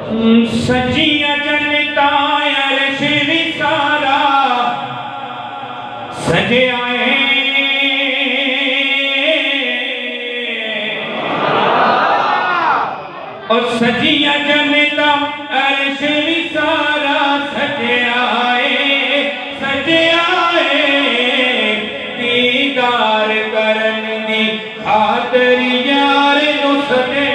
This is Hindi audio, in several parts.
सजिया जनता अर्श भी सारा सजे आए और सजिया जनता अर्श भी सारा सजे आए दीदार करन दी खातर यार नु सजे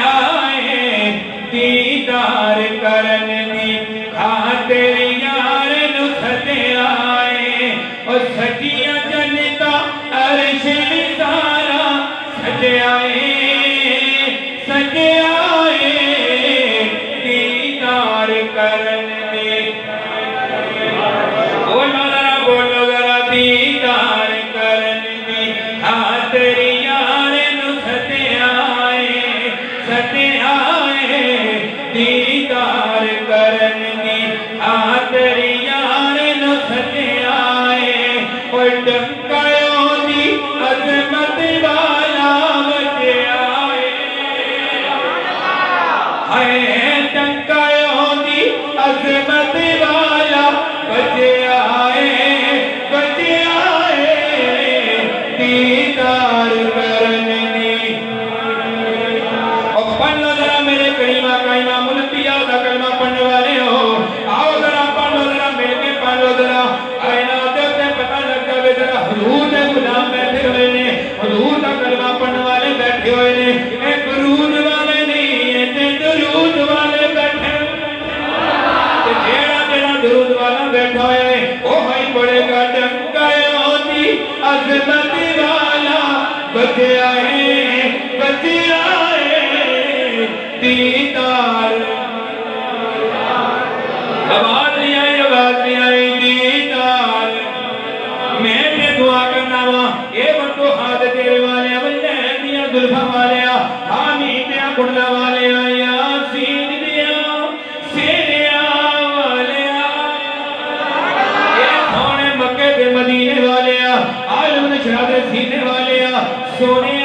आए दीदार करन दी खातिर यार नु सजे आए और सजिया जनता अर्श भी सारा सजे आए दीदार करन दी बोलो जरा दीदार करन दी खातिर यार नु सजे आए दीदार करन दी खातिर यार नु सजे आए और डंकायों दी अजमत वाला बचे आए हाय डंकायों दी अजमत वाला बचे आए दीदार करन दी और पढ़ लो जरा मेरे करीमा कायमा मुल्तिया का कलमा पढ़ने वाले हो आओ जरा पढ़ लो जरा मिलके पढ़ लो जरा कायनात से पता लग जाए जरा हुजूर के गुलाम बैठे हुए ने हुजूर का कलमा पढ़ने वाले बैठे हुए ने एक दुरूद वाले नहीं है ते दुरूद वाले बैठे ते जेड़ा दुरूद वाला बैठा है ओ भाई पड़ेगा डंकायों दी अजमत वाला बचे आए दीदार आवाज नहीं आई दीदार मैं ते दुआ करना वा ये बंदो हाथ तेरे वाले बल्ले दिया जुल्फा वाले हामी ते कुंडला वाले यासीन दिया सेरिया वाले ये सोने मक्के ते मदीने वाले आलम नशरा दे सीने वाले सोने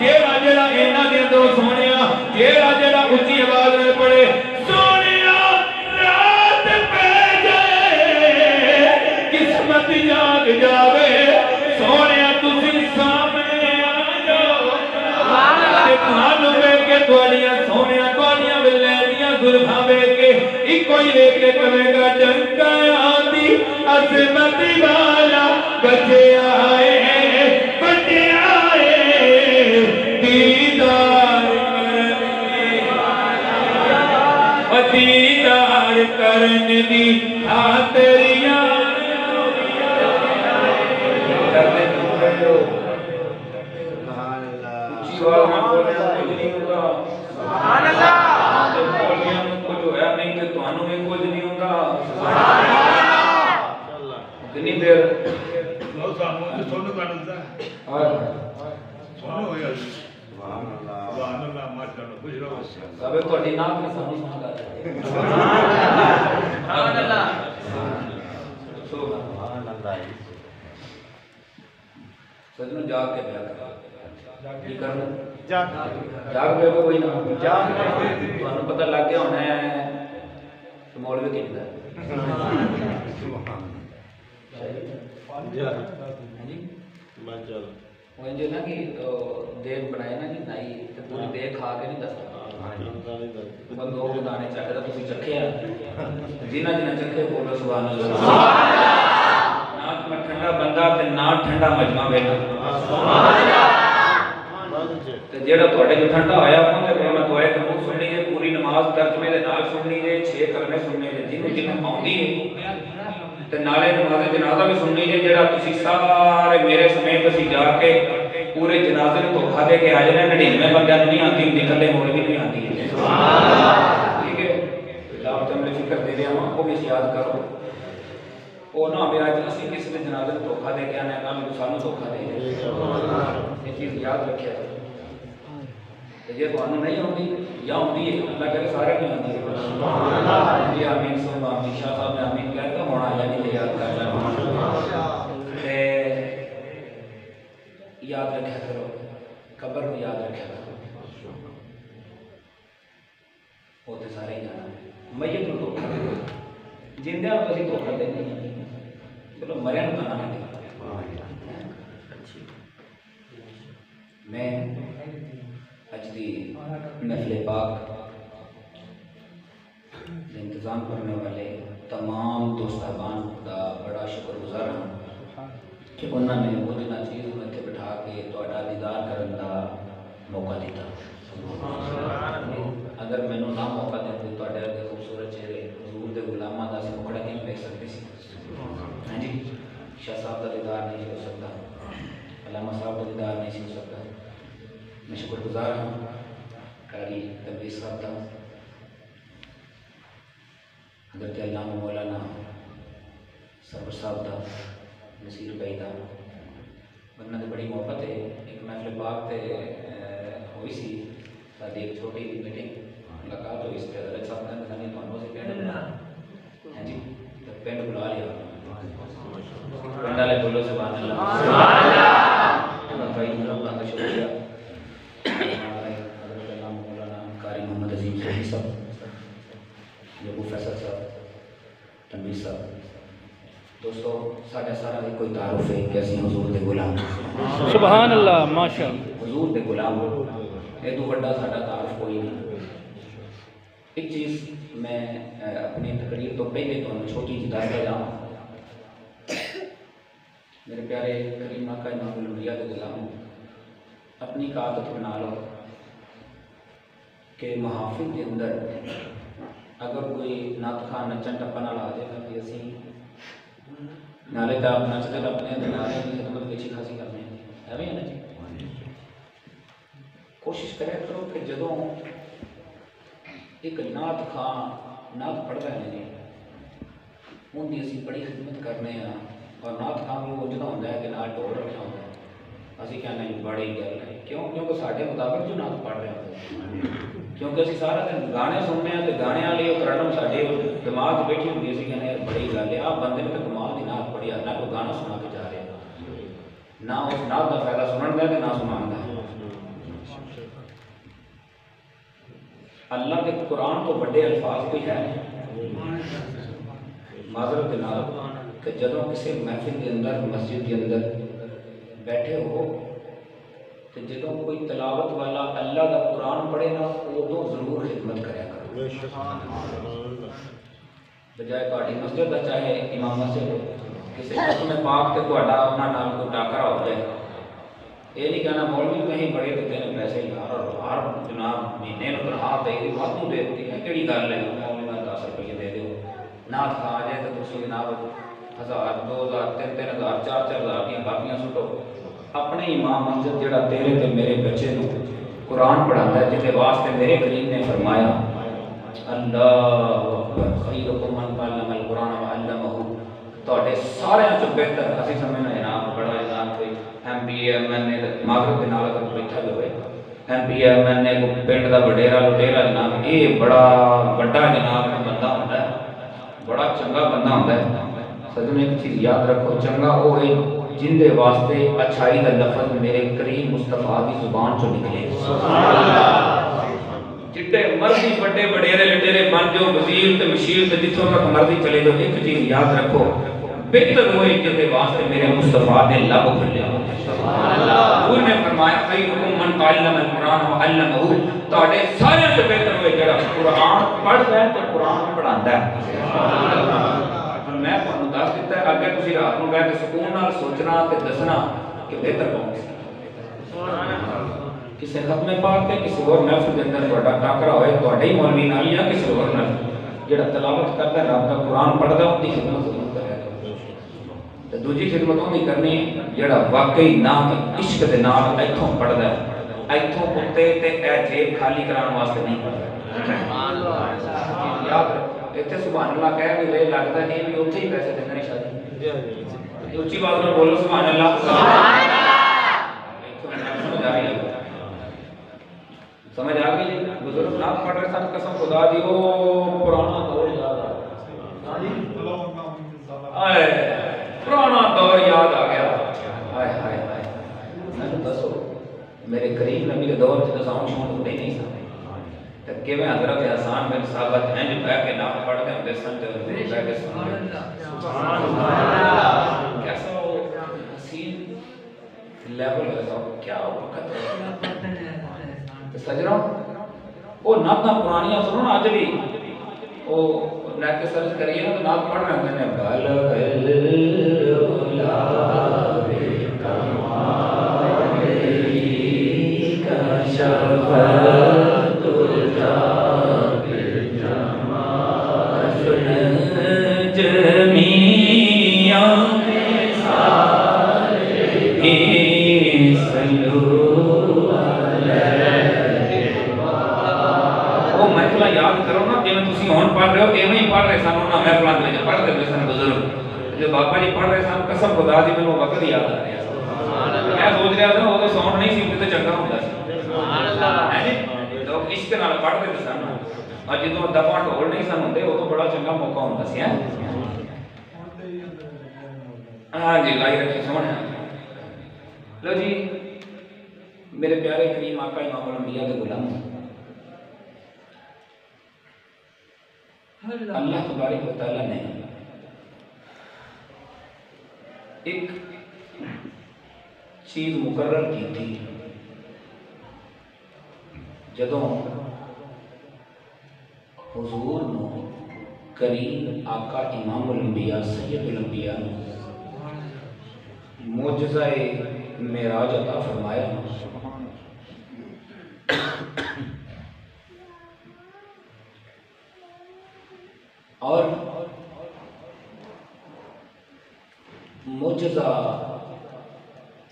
तेरा जरा इन्हां दे दो सोने तेरा जरा ऊंची आवाज में पड़े सोने रात पे जाए किस्मत जाग जावे सोने तुसी सामने आ जाओ ते तुहानू वेख के तुहाडियां सोने तुहाडियां विले दियां जुल्फां वेख के इको ही वेख के कहेगा डंकायां दी अजमत वाला बचे आए दीदार करन दी खातिर यार सुभान अल्लाह ऊंची आवाज में बोलने से कुछ नहीं होगा सुभान अल्लाह बोलने में कुछ होया नहीं तो तुहानू भी कुछ नहीं होगा सुभान अल्लाह कितनी देर लो सामने सोनू कानून और सोनू होया सुभान अल्लाह माशाअल्लाह खुश रहो सबे तोड़ी नाम में सामने सुनदा सुभान अल्लाह सजनो जाग के ब्याह कर की करना जाग पे कोई ना जाग ਤੁਹਾਨੂੰ पता लग गया होना है तो मौलवी कहता है सुभान अल्लाह वो जो ना कि देग बनाए ना कि नाई तो पूरी देग खा के नहीं दसदा बंदो के दाने चखदा तुसी चखे जिन्ना जिन्ना चखे बोलो सुभान अल्लाह ना ठंडा बंदा ते ना ठंडा मजमा बैठा सुभान अल्लाह ते जेड़ा ਤੁਹਾਡੇ जो ठंडा होया ਉਹਨੇ कोई मैं दुआ कबूल सुननी है पूरी नमाज तर्जमे दे नाल सुननी है 6 कलमे सुनने है जिन्हें जिन्हें आउंदी है ते नाले नमाज़ जनाजा भी सुननी है जेड़ा तुसी सारे मेरे समेत असी जाके पूरे जनाजे को धोखा दे के आ जाने 99 बंदे नहीं आती हुंदी कल्ले मौलवी नहीं आती है सुभान अल्लाह ठीक है आप तुमने फिक्र दे रहे हो वो भी याद करो वो ना भी आज असी किसी ने जनाजे को धोखा दे के आने कल सानू धोखा दे सुभान अल्लाह ये चीज याद रखिया तो जे तुहानू नहीं आउंदी या आउंदी है अल्लाह करे सारे नहीं आउंदी सुभान अल्लाह जी आमीन सुभान आमीन शाह साहब ने आमीन कहता होना यानी कि याद कर लेना याद रखा करो कब्र को याद रखा करो वो तो सारे ही जाना मैयत को धोखा दे जिंदे तो अभी धोखा देने चलो मरिया तो ना दे मैं अज दी महफिल पाक इंतज़ाम करने वाले तमाम दोस्ताबान का बड़ा शुक्रगुजार हाँ कि उन्होंने वो जिन्ना चीज़ में बिठा के तुहाडा दीदार करने का मौका दिता। अगर मैनू ना मौका देते तो अगे खूबसूरत चेहरे हजूर के गुलामां का असीं मुखड़ा नहीं देख सकते सी। हाँ जी, शाह साहब का दीदार नहीं हो सकता, अल्लामा साहब का दीदार नहीं हो सकता। मैं शुक्रगुजार हाँ कारी तबरीज़ साहब का, हज़रत अल्लामा मौलाना सरवर साहब का, नसीर भाई का, वरना तो बड़ी मोहब्बत है। एक महफिल पाक ते हुई सी साडी एक छोटी मीटिंग मुलाकात हुई इस हज़रत साहब ने बतानी तो से पिंड हाँ जी तो पिंड बुला लिया पिंड वाले बोलो सुभान अल्लाह भाई अल्लाह का शुक्रिया हज़रत अल्लामा मौलाना कारी मोहम्मद अजीम सही साहब जो प्रोफेसर साहब तनवीर साहब। दोस्तों साढ़े सारा ही कोई तारुफ है कि असीं हुजूर दे गुलाम सुभान अल्लाह माशाअल्लाह हुजूर दे गुलाम ये तो बड़ा साडा तारुफ कोई नहीं। एक चीज़ मैं अपनी तकरीर तो पहले तो छोटी जी दस जाऊँ मेरे प्यारे करीम आका इमामुल अंबिया दे गुलाम अपनी एक आदत बना लो कि महाफिल के अंदर अगर कोई नात खान नचन टप्पन वाला आ जाएगा कि असी नाले तो आप नचते टप्पने नाले की खिदमत अच्छी खासी करने है ना जी। कोशिश करें करो कि जदों एक नात खान नात पढ़ रहे हैं उनकी असी बड़ी खिदमत करने और नात खान भी उजना होंगे है कि नाल ढोल रखा होंगे असी कहने बड़ी गल है क्यों क्योंकि साढ़े मुताबिक जो नात पढ़ रहे होंगे क्योंकि असी सारा दिन गाने सुनने तो गाने वाले तरनम साढ़े दिमाग बैठी होंगी असी कहने बड़ी गल है आप बंदे ने तो कमाल की नात पढ़ी ना कोई गाना सुना के जा रहे ना उस नात का फायदा सुनने का ना सुनाने का। अल्लाह के कुरान तो बड़े अल्फाज कोई है माजरत के नाल कि जदों किसी महफिल के अंदर मस्जिद के अंदर बैठे हो तो जदों कोई तलावत वाला अल्लाह का कुरान पढ़े ना उदों जरूर खिदमत करे करो बजाय तुहाडी मस्जिद का चाहे इमाम मस्जिद किसी हुक्म पाक ते तुहाडा उन्हां नाल कोई टाकरा हो जाए ये नहीं कहना मौलवी कहीं बड़े तो तेने पैसे यार और हर जनाब महीने तनख्वाह दे वाधू दे दी है कि गल है मौलवी का 10 रुपये दे दो ना खा जाए तो तुम जनाब 1000 2000 3000 4000 की कापियां सुटो अपने इमाम मस्जिद जड़ा तेरे ते मेरे बच्चे को कुरान पढ़ाता है जिसके वास्ते मेरे करीम ने फरमाया अल्लाहु अकबर खैरुकुम मन तअल्लमल कुरान व अल्लमहु तोड़े सारे चो बेहतर असी समझना इनाम बड़ा इनाम कोई MPMN मागरत के नाल अगर बैठा जो है MPMN को पिंड का वडेरा लुटेरा जनाब ये बड़ा बड़ा जनाब बंदा होता है बड़ा चंगा बंदा होता है। सजन एक चीज़ याद रखो चंगा वो है जिंदे वास्ते अच्छाई का लफज मेरे करीम मुस्तफा की जुबान चो निकले जितने मर्जी बड़े वडेरे लुटेरे बन जाओ वजीर ते मशीर ते जिथों तक मर्जी चले जाओ एक चीज़ याद रखो बेहतर हुए जिसके वास्ते मेरे मुस्तफा ने लब खुलिया हुजूर ने फरमाया खैरुकुम मन तअल्लमल कुरान व अल्लमहु तोड़े सारे से बेहतर हुए जड़ा कुरान पढ़दा है ते कुरान पढ़ांदा है। मैं तुहानू दस दिता है अगे तुसीं रात नूं बैठ के सुकून नाल सोचना ते दसना कि बेहतर कौन सी किसी खत्मे पाक ते किसी और महफिल के अंदर तुहाडा टाकरा होए तुहाडे ही मौलवी नाल या किसी और नाल जेड़ा तलावत करदा रब दा कुरान पढ़दा उहदी खिदमत जरूर करे ते दूजी खिदमत उहदी करनी जेड़ा वाकई नाम इश्क दे नाल इथों पढ़दा है इथों कुत्ते ते ए जेब खाली कराने वास्ते नहीं पढ़दा सुभान अल्लाह याद रखो इत्थे सुभान अल्लाह कह के ले लगदा नहीं भी उत्थे ही पैसे देंगे नहीं शायद ऊंची बात में बोलो सुभान अल्लाह सुभान अल्लाह समझ आ गई बुजुर्ग नाम पढ़ रहे थे कसम खुदा दी ओ पुराना दौर याद आ आए पुराना दौर याद आ गया हाय हाय हाय मैं दसो मेरे करीम नबी के दौर से साउंड शौंड होते नहीं सन तो किवें हजरत हसन बिन साबित हैं जो बैठ के नाम पढ़ के होते सन तो बैठ के सुभान अल्लाह कैसा वो हसीन लेवल है तो क्या वक्त है सजरा वो नाता पुरानियां सुनो ना आज भी वो नेट पे सर्च करिए ना तो नात पढ़ रहे हैं याद करो ना जिवें तुसीं हुण पढ़ रहे हो एवें ही पढ़ रहे सन उन्हां महफिलां दे विच पढ़दे पए सन बुजुर्ग जो बाबा जी पढ़ रहे सन कसम खुदा दी मैनूं वक्त याद आ रहा सुभान अल्लाह मैं सोच रहा था वो साउंड नहीं सी ते चंगा हुंदा सी सुभान अल्लाह है जी लोग इश्क नाल पढ़दे सन और जदों दफा ढोल नहीं सन हुंदे उदों बड़ा चंगा मौका हुंदा सी है हां जी लाई रखी सोहणे लो जी मेरे प्यारे करीम आका इमाम अंबिया के गुलाम अल्लाह तबारक व तआला ने एक चीज मुकर्रर की थी जदों हुजूर नो करीम आका इमामुल अंबिया सैयदुल अंबिया मोजज़ाए मेराज अता फरमाया और मोजज़ा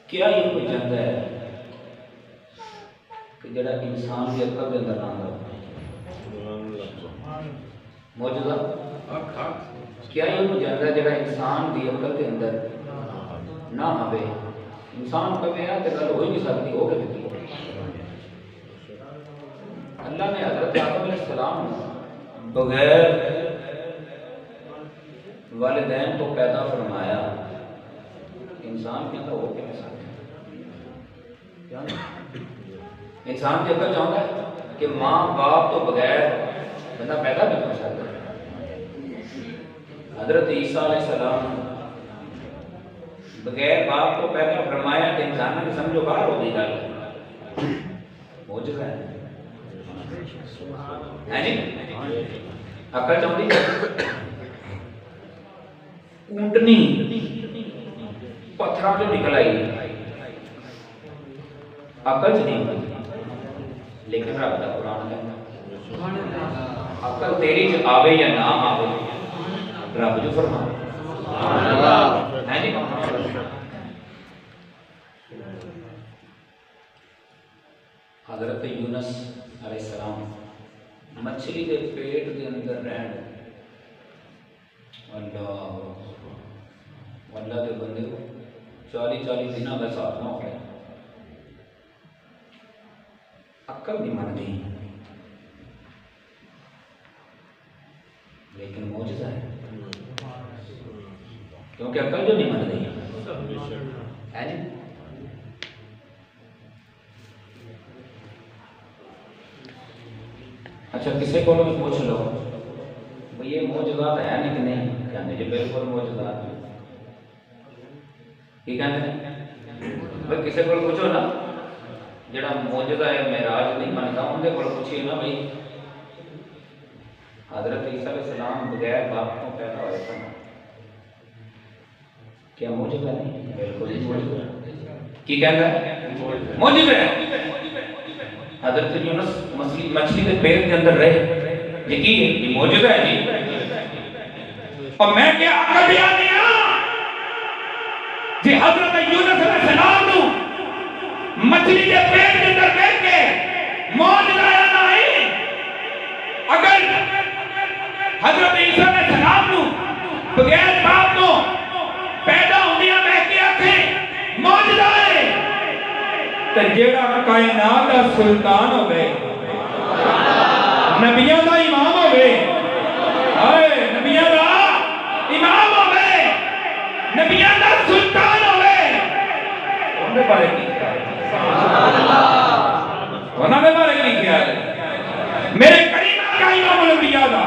क्या ही हो जाता है कि जड़ा इंसान की अकल के अंदर ना आंदा मोजज़ा क्या ही हो जाता है जड़ा इंसान की अकल के अंदर ना आवे इंसान कवे है तो गल हो ही नहीं सकती हो गई अल्लाह ने हज़रत आदम अलैहिस्सलाम बगैर वालिदैन को पैदा फरमाया इंसान के अंदर हो क्या सकता इंसान की अकल चाहता है कि माँ बाप तो बगैर बंदा पैदा नहीं कर सकता हजरत ईसा अलैहिस्सलाम बगैर बाप को पैदा फरमाया तो इंसान ने समझो बाहर हो गई गल मोजज़ा है जी अकल चाहती ऊंटनी पत्थरों जो निकल आई अकल च नहीं लेकिन रब का कुरान कहता अकल तेरी च आवे या ना आवे रब जो फरमाए सुभान अल्लाह है जी हजरत यूनुस अलैहिस्सलाम मछली के पेट के अंदर रहन अल्लाह अल्लाह के बंदे को 40-40 दिन का साथ ना हो अक्ल नहीं मानती लेकिन मौजज़ा है क्योंकि अक्ल जो नहीं मानती है जी अच्छा किसी को पूछ लो ये मौजज़ात है नहीं कि नहीं कहते जी बिल्कुल मौजज़ात की कहते भाई किसी को पूछो ना जड़ा मौजज़ा है मेराज नहीं मनता उनके को पूछिए ना भाई हजरत ईसा अलैहिस्सलाम बगैर बाप को पैदा हुए थे क्या मौजज़ा नहीं बिल्कुल मौजज़ा की कहता है मौजज़ा है हजरत यूनुस मछली के पेट के अंदर रहे यकीन मौजूदा है जी और मैं क्या अकल बयान दिया जी हजरत यूनुस अलैहिस्सलाम नु मछली के पेट के अंदर बैठ के मौजूदा नहीं अगर हजरत ईसा अलैहिस्सलाम नु बगैर बाप नो पैदा होंदिया मैं क्या थे मौजूदा है ते जेड़ा कायनात दा सुल्तान होवे नबियां दा इमाम होवे हाय नबियां दा इमाम होवे नबियां दा सुल्तान होवे उनके बारे की उन्होंने बारे की ख्याल है मेरे करीम का इमामुल अंबिया दा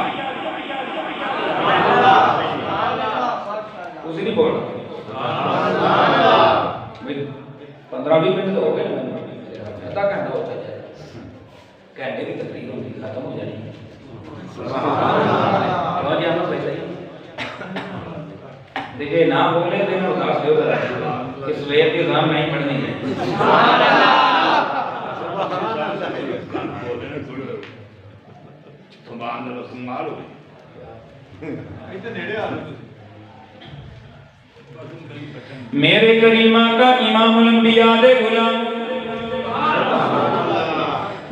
उसे नहीं बोल 15-20 मिनट तो हो गए आधा घंटा होता है घंटे की तकरीर होगी खत्म हो जानी देखिए ना बोले देना उदास हो कि सवेर की एग्जाम नहीं पढ़नी है मेरे करीमा का इमामुल अंबिया दे गुलाम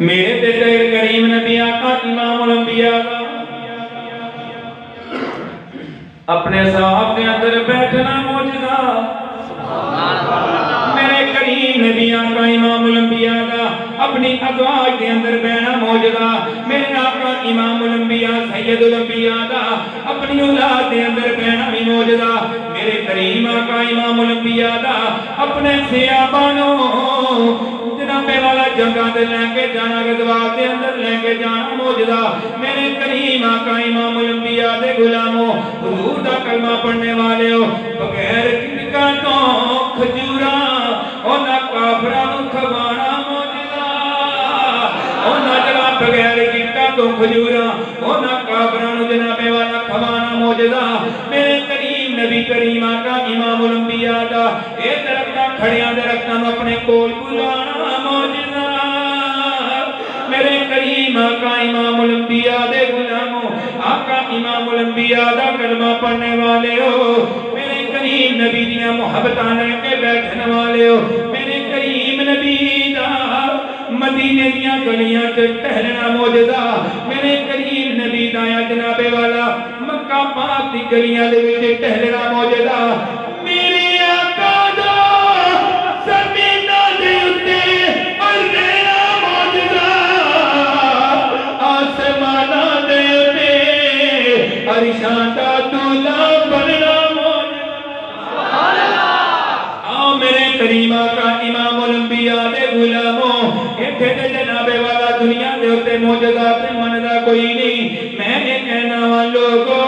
मेरे तेरे करीम नबी आका इमामुल अंबिया अपने साहब के अंदर बैठना मौजूदा मेरे करीम नबी आका इमामुल अंबिया का अपनी अज़वाज के अंदर बैठना मौजूदा मेरे आका इमामुल अंबिया सैयदुल अंबिया का अपनी औलाद के अंदर बैठना भी मौजूदा मेरे करीम आका इमामुल अंबिया का अपने सहाबानो जनाबे वाला जंगा दे लेके जाना गज़वा के अंदर लेके जाना मौजूदा मेरे करीम आका इमामुल अंबिया दे गुलामों हुजूर दा कलमा पढ़ने वाले हो बगैर किनका तो खजूरा और ना काफरा नु खवाना मौजूदा और ना जरा बगैर किनका तो खजूरा और ना काफरा नु जनाबे वाला खवाना मौजूदा मेरे करीम नबी करीम आका इमामुल अंबिया दा ए दरख्तां खड़ियां दरख्तां नु अपने कोल बुलाना मौजूदा मेरे करीम आका इमामुल अंबिया दे गुलामों आका इमामुल अंबिया दा कलमा पढ़ने वाले हो मेरे करीम नबी दियां मोहब्बतां लेके बैठने वाले हो मेरे करीम नबी दा मदीने दियां गलियां च टहलना मौजूदा मेरे करीम नबी दा जनाबे वाला मक्का पाक दी गलियां दे विच टहलना मौजूदा मेरे आका दा ज़मीनां दे उत्ते रहना मौजूदा आसमानां दे उत्ते अरशां दा दूल्हा बनना मौजूदा आओ मेरे करीम आका इमामुल अंबिया दे गुलामों इत्थे ते जनाबे वाला दुनिया दे उत्ते मौजूदा ते मनदा कोई नहीं मैं ये कहना वा लोगो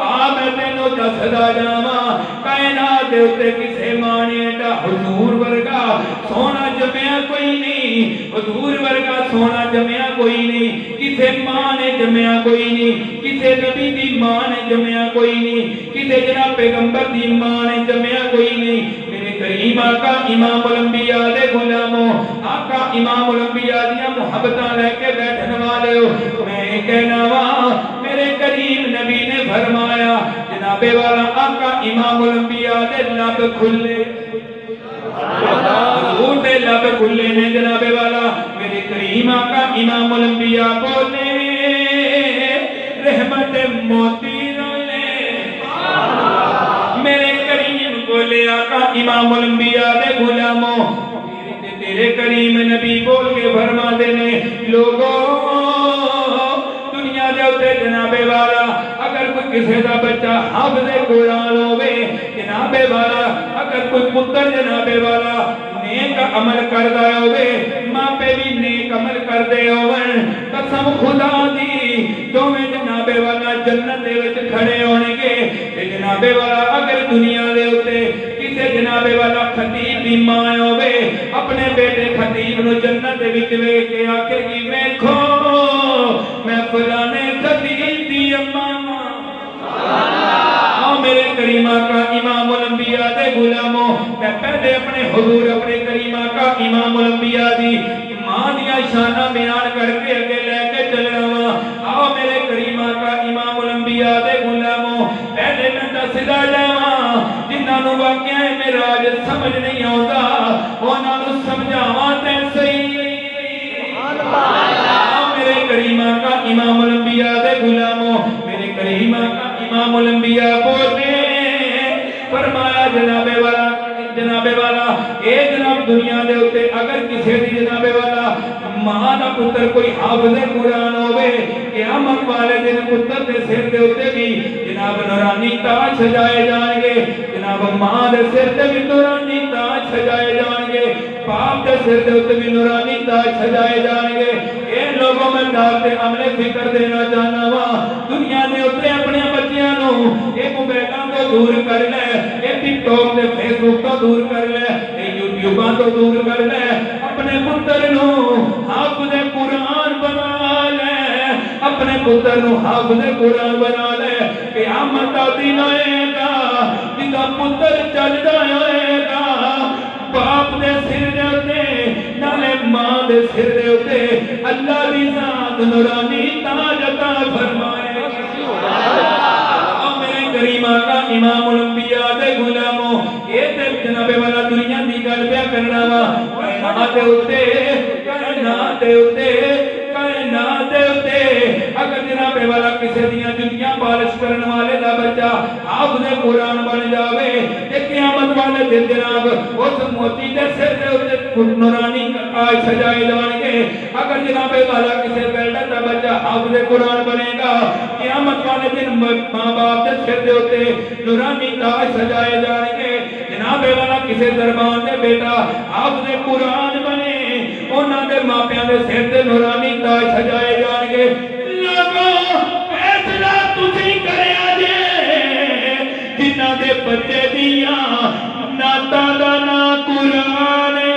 आ मैं तेनों दसदा जावां कायनात दे उत्ते किसे माने दा हुजूर वर्गा सोना जमया कोई नहीं हुजूर वर्गा सोना जमया कोई नहीं किसे मां ने जमया कोई नहीं किसे नबी दी मां ने जमया कोई नहीं किसे जनाब पैगंबर दी मां ने जमया कोई नहीं मेरे करीम आका इमामुल अंबिया दे गुलामों आका इमामुल अंबिया दियां मोहब्बतां लेके बैठने वाले हो मैं कहना वा मेरे करीम नबी ने फरमाया जनाबे वाला आका इमामुल अंबिया दे लब खुले हुजूर दे लब खुले ने जनाबे वाला मेरे करीम आका इमामुल अंबिया बोले रहमत मोती रोले मेरे करीम बोले आका इमामुल अंबिया दे गुलामों तेरे करीम नबी बोल के फरमाते ने लोगों दुनिया दे उत्ते जनाबे वाला अगर कोई किसी का बच्चा हाफिज़े कुरान होवे जनाबे वाला अगर कोई पुत्र जनाबे वाला नेक अमल करदा होवे मां पे भी नेक अमल करदे होवन कसम खुदा दी दोवें जनाबे वाला जन्नत दे विच खड़े होणगे ते जनाबे वाला अगर दुनिया दे उत्ते किसे जनाबे वाला खतीब दी मां होवे अपने बेटे खतीब नु जन्नत दे विच वेख के आखेगी वेखो मैं फलाने खतीब दी अम्मा मेरे करीमा का इमामुल अंबिया दे गुलामों मैं पहले अपने हुजूर अपने करीमा का इमामुल अंबिया दी मां दियां शाना बयान करके अगे लेके चलना वा आओ मेरे करीमा का इमामुल अंबिया दे गुलामों पहले मैं दसदा जावां जिन्हां नु वाकया मेराज समझ नहीं आउंदा उन्हां नु समझावां ते सही मेरे करीमा का इमामुल अंबिया दे गुलामों मेरे करीमा का इमामुल अंबिया बोले फरमाया जनाबे वाला ए जनाब दुनिया दे उत्ते अगर किसी दी जनाबे वाला मां दा पुत्र कोई हाफिज़ कुरान होवे क़यामत वाले दिन पुत्र दे सिर दे उत्ते भी जनाब नूरानी ताज सजाए जाएंगे। जनाब मां दे सिर ते भी नूरानी ताज सजाए जाएंगे। बाप दे सिर दे उत्ते भी नूरानी ताज सजाए जाएंगे। इन लोगों में दाते अमले फिक्र देना चाहना वा दुनिया दे उत्ते अपने बच्चियां नु ए मोबाइलां तो दूर कर ले, ए टिकटॉक ते फेसबुक तो दूर कर ले, ए यूट्यूबां तो दूर कर ले। अपने पुत्र नु हाफिज़ कुरान बना ले, अपने पुत्र नु हाफिज़ कुरान बना ले। क़यामत दा दिन आएगा जिदा पुत्र चलदा होएगा बाप दे सिर दे उत्ते नाले मां दे सिर दे उत्ते अल्लाह दी जात नूरानी ताज अता फरमाएगी। मेरे करीम आका इमामुल अंबिया दे गुलामो ये ते जनाबे वाला दुनिया दी गल पे करना वा कायनात दे उत्ते अगर जनाबे वाला किसी दियां जुतियां पालिश करने वाले दा बच्चा हाफिज़ कुरान बन जावे ते क़यामत वाले दिन जनाब उस मोती दे सिर दे उत्ते नूरानी ताज सजाए जाएंगे। अगर जनाबे वाला किसी बेल्डर दा बच्चा हाफिज़ कुरान बनेगा क़यामत वाले दिन मां बाप दे सिर दे उत्ते नूरानी ताज सजाए जाएंगे। जनाबे वाला किसी दरबार दे बेटा हाफिज़ कुरान बने उन्हां दे मापियां दे सिर ते नूरानी ताज सजाए जाएंगे। लोगों फैसला तुसी करया जे जिन्हां दे बच्चे दियां नातां दा ना कुरान है,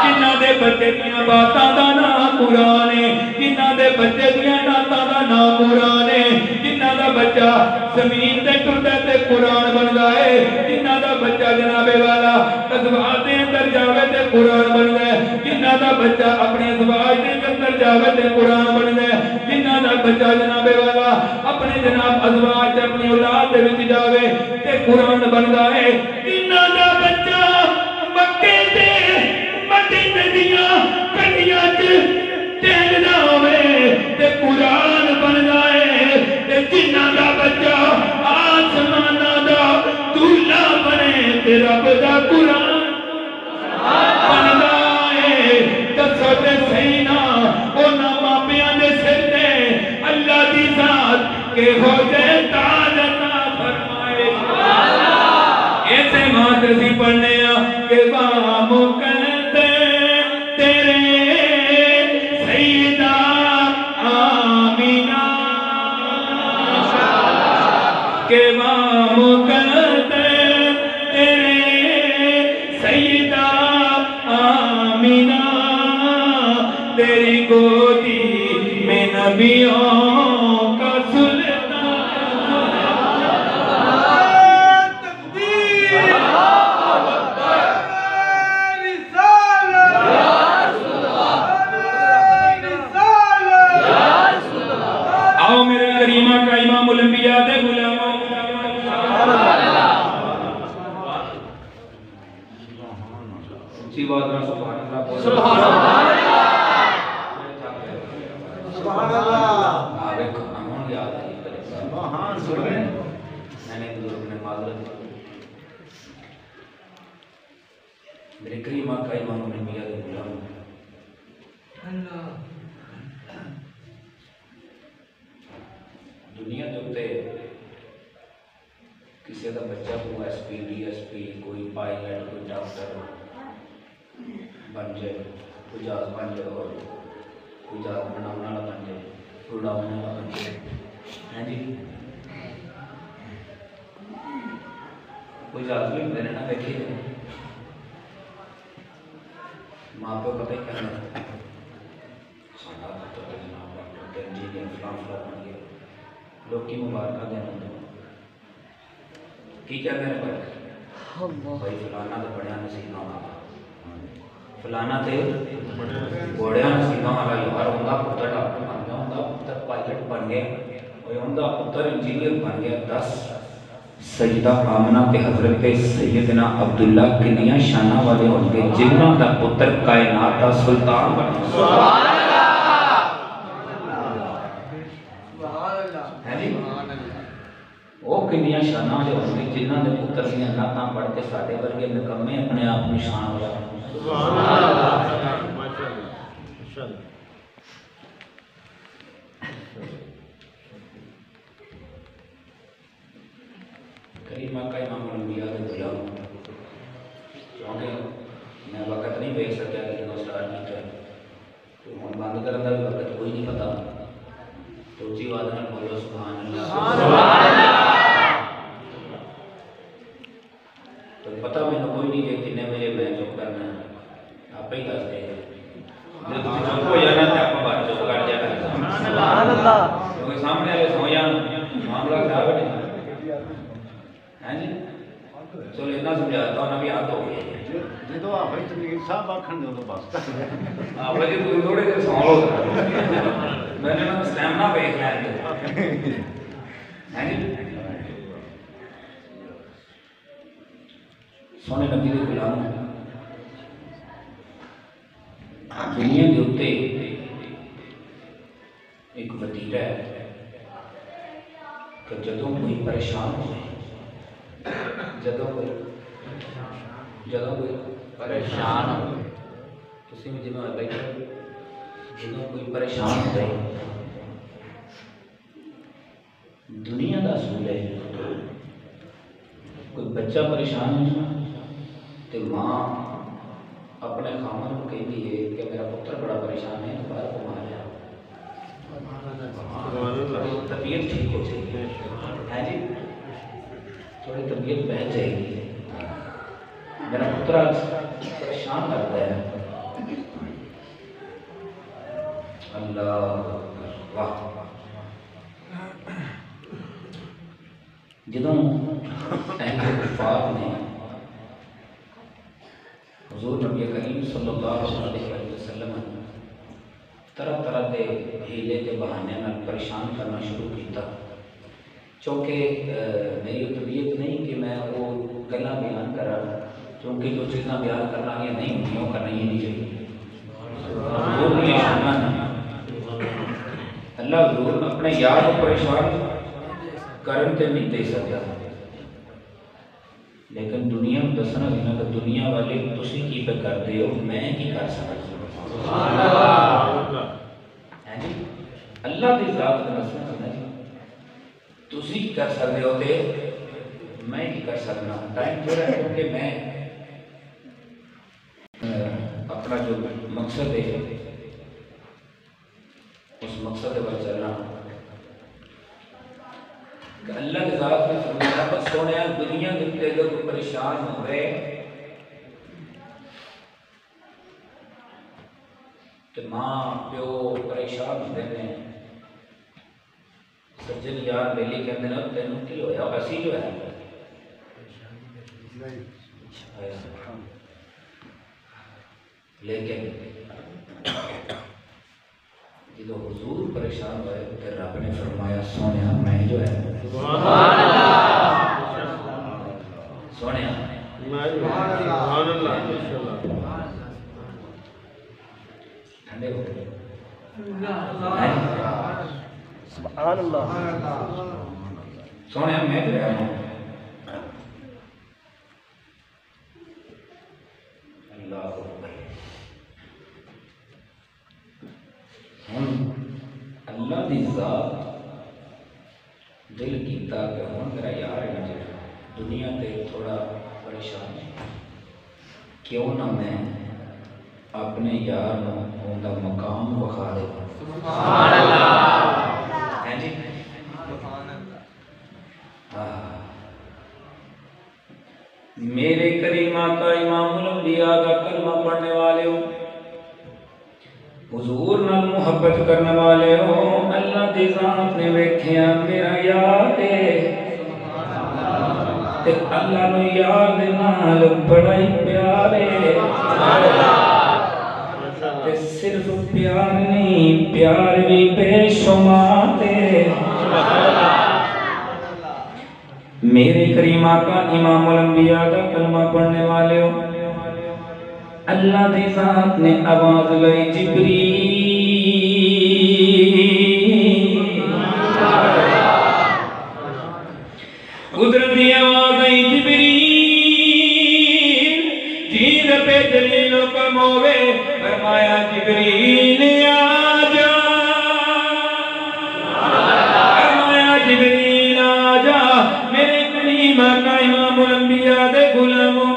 जिन्हां दे बच्चे दियां बातां दा ना कुरान है, जिन्हां दे बच्चे दियां नातां दा ना कुरान है, जिन्हां दा बच्चा जमीन ते टुरदा ते कुरान बनदा है, जिन्हां दा बच्चा जनाबे वाला अज़वाज दे अंदर जावे ते कुरान बनदा है, जिन्हां दा बच्चा अपने अज़वाज दे अंदर जावे ते कुरान बनदा है, जिन्हां दा बच्चा जनाबे वाला अपने जनाब अज़वाज ते अपनी औलाद दे विच जावे ते कुरान बनदा है, जिन्हां दा बच्चा मक्के ते मदीने दियां कंडियां च टहलदा होवे ते कुरान बनदा है, ते जिन्हां दा बच्चा आसमानां दा दूल्हा बने ते रब दा कुरान बनदा है। दसो ते सही ना उन्हां मापियां दे सिर ते अल्लाह दी जात किहो जे ताज अता फरमाए। ऐसे मात्र सी पढ़ने के बामो कहते तेरे सईदा आमीना के बामो कहते तेरे सईदा आमीना तेरी गोदी में नबियों का मेरे करीम आका इमाम अंबिया दे गुलाम दुनिया के उत्ते किसी का बच्चा कोई SP DSP कोई पायलट कोई डॉक्टर बन जाए, कोई जहाज बन जाए और कोई जहाज बनाने वाला बन जाए, उड़ाने वाला बन जाए, है जी कोई जहाज भी होंगे ना देखिए माँ प्यो पता ही कहना साडा पुत्र जनाब डॉक्टर इंजीनियर फलां बन गया, लोग की मुबारक देना की कहते हैं भाई फलाना तो बड़िया नसीबा वाला, फलाना तो बड़िया नसीबा वाला यार उनका पुत्र डॉक्टर बन गया, उनका पुत्र पायलट बन गया, उनका पुत्र इंजीनियर बन गया। 10 सईदा आमना ते हजरत सैयदना अब्दुल्ला किन्नियां शाना वाले होंगे जिन्हां दा पुत्र कायनात दा सुल्तान बन गया। सुभान अल्लाह है जी वो किन्नियां शाना वाले होंगे जिन्हां दे पुत्र दी नातां पढ़ के साडे वर्गे निकम्मे अपने आप में शान हो जाते। सुभान अल्लाह कर दिया तो हम बंद करने का भी वक्त कोई नहीं पता तो उसी बात में बोलो सुभान अल्लाह तो पता मैंने कोई नहीं कि कितने बजे मैं चुप करना आप ही दस दे जो तुम चुप हो जाना तो आप बात चुप कर जाना क्योंकि सामने वाले सो जान मामला खराब है हैं जी चलो इतना समझाता हूँ ना भी हाथ हो गया जो आप तमीर साहब आखन दो तो बस आप जी थोड़े देर सौ लो मैंने ना स्टैमिना देख लिया हैं जी सोने नबी के गुलाम दुनिया के उत्ते एक वतीरा है कि जदों कोई परेशान हो जदों कोई परेशान हो तुसी भी जिम्मे बैठे जदों कोई परेशान हो दुनिया का असूल है कोई बच्चा परेशान हो तो माँ अपने खामन को कहती है कि मेरा पुत्र बड़ा परेशान है बाहर घुमा लिया तबीयत ठीक हो जाएगी है जी थोड़ी तबीयत बह जाएगी मेरा पुत्र परेशान करता है अल्लाह वाह जदों अहले कुफार ने हुजूर नबी करीम सल्लल्लाहु अलैहि वसल्लम तरह तरह के हीले के बहाने में परेशान करना शुरू किया चूँकि मेरी तबीयत नहीं कि मैं वो गल्लां बयान करा क्योंकि जो चीज़ां बयान करना ये नहीं होती वो करना ही नहीं चाहिए अल्लाह हजूर अपने यार को परेशान करन ते नहीं दे सकता लेकिन दुनिया में दसना देना कि दुनिया वाले तुसी की पे करते हो मैं की कर सकता है जी अल्लाह की जात का दसना देना जी तुसी की कर सकते हो ते मैं की कर सकना टाइम थोड़ा है क्योंकि मैं अपना जो मकसद है उस मकसद पर चलना अल्लाह के ज़ात ने फरमाया बस सोने दुनिया के लिए अगर कोई परेशान हो गए तो माँ प्यो परेशान होते हैं सज्जन यार बेली कहते हैं तेन की होया असी जो है लेकिन जो हुजूर परेशान हुए तो रब ने फरमाया सोने मैं जो है सोने ठंडे हो गए सोने मैं जो है अल्लाह की जात दिल किया कि हम मेरा यार है जो दुनिया से थोड़ा परेशान है क्यों ना मैं अपने यार उनका मकाम विखा दे जी मेरे करीमा का इमामुल अंबिया का कलमा पढ़ने वाले हो हुजूर नाल मुहब्बत करने वाले हो अल्लाह दी जात ने वेखिया मेरा यार है ते अल्लाह नु यार दे नाल बड़ा ही प्यार है ते सिर्फ प्यार नहीं प्यार भी बेशुमार है मेरे करीमा का इमामुल अंबिया का कलमा पढ़ने वाले हो अल्लाह दी जात ने आवाज लाई जिब्रील कुदरती आवाज आई जिब्रील जीद पे जलीलो कम होवे फरमाया जिब्रील आजा फरमाया जिब्रील आजा मेरे करीमा का इमामुल अंबिया दे गुलामों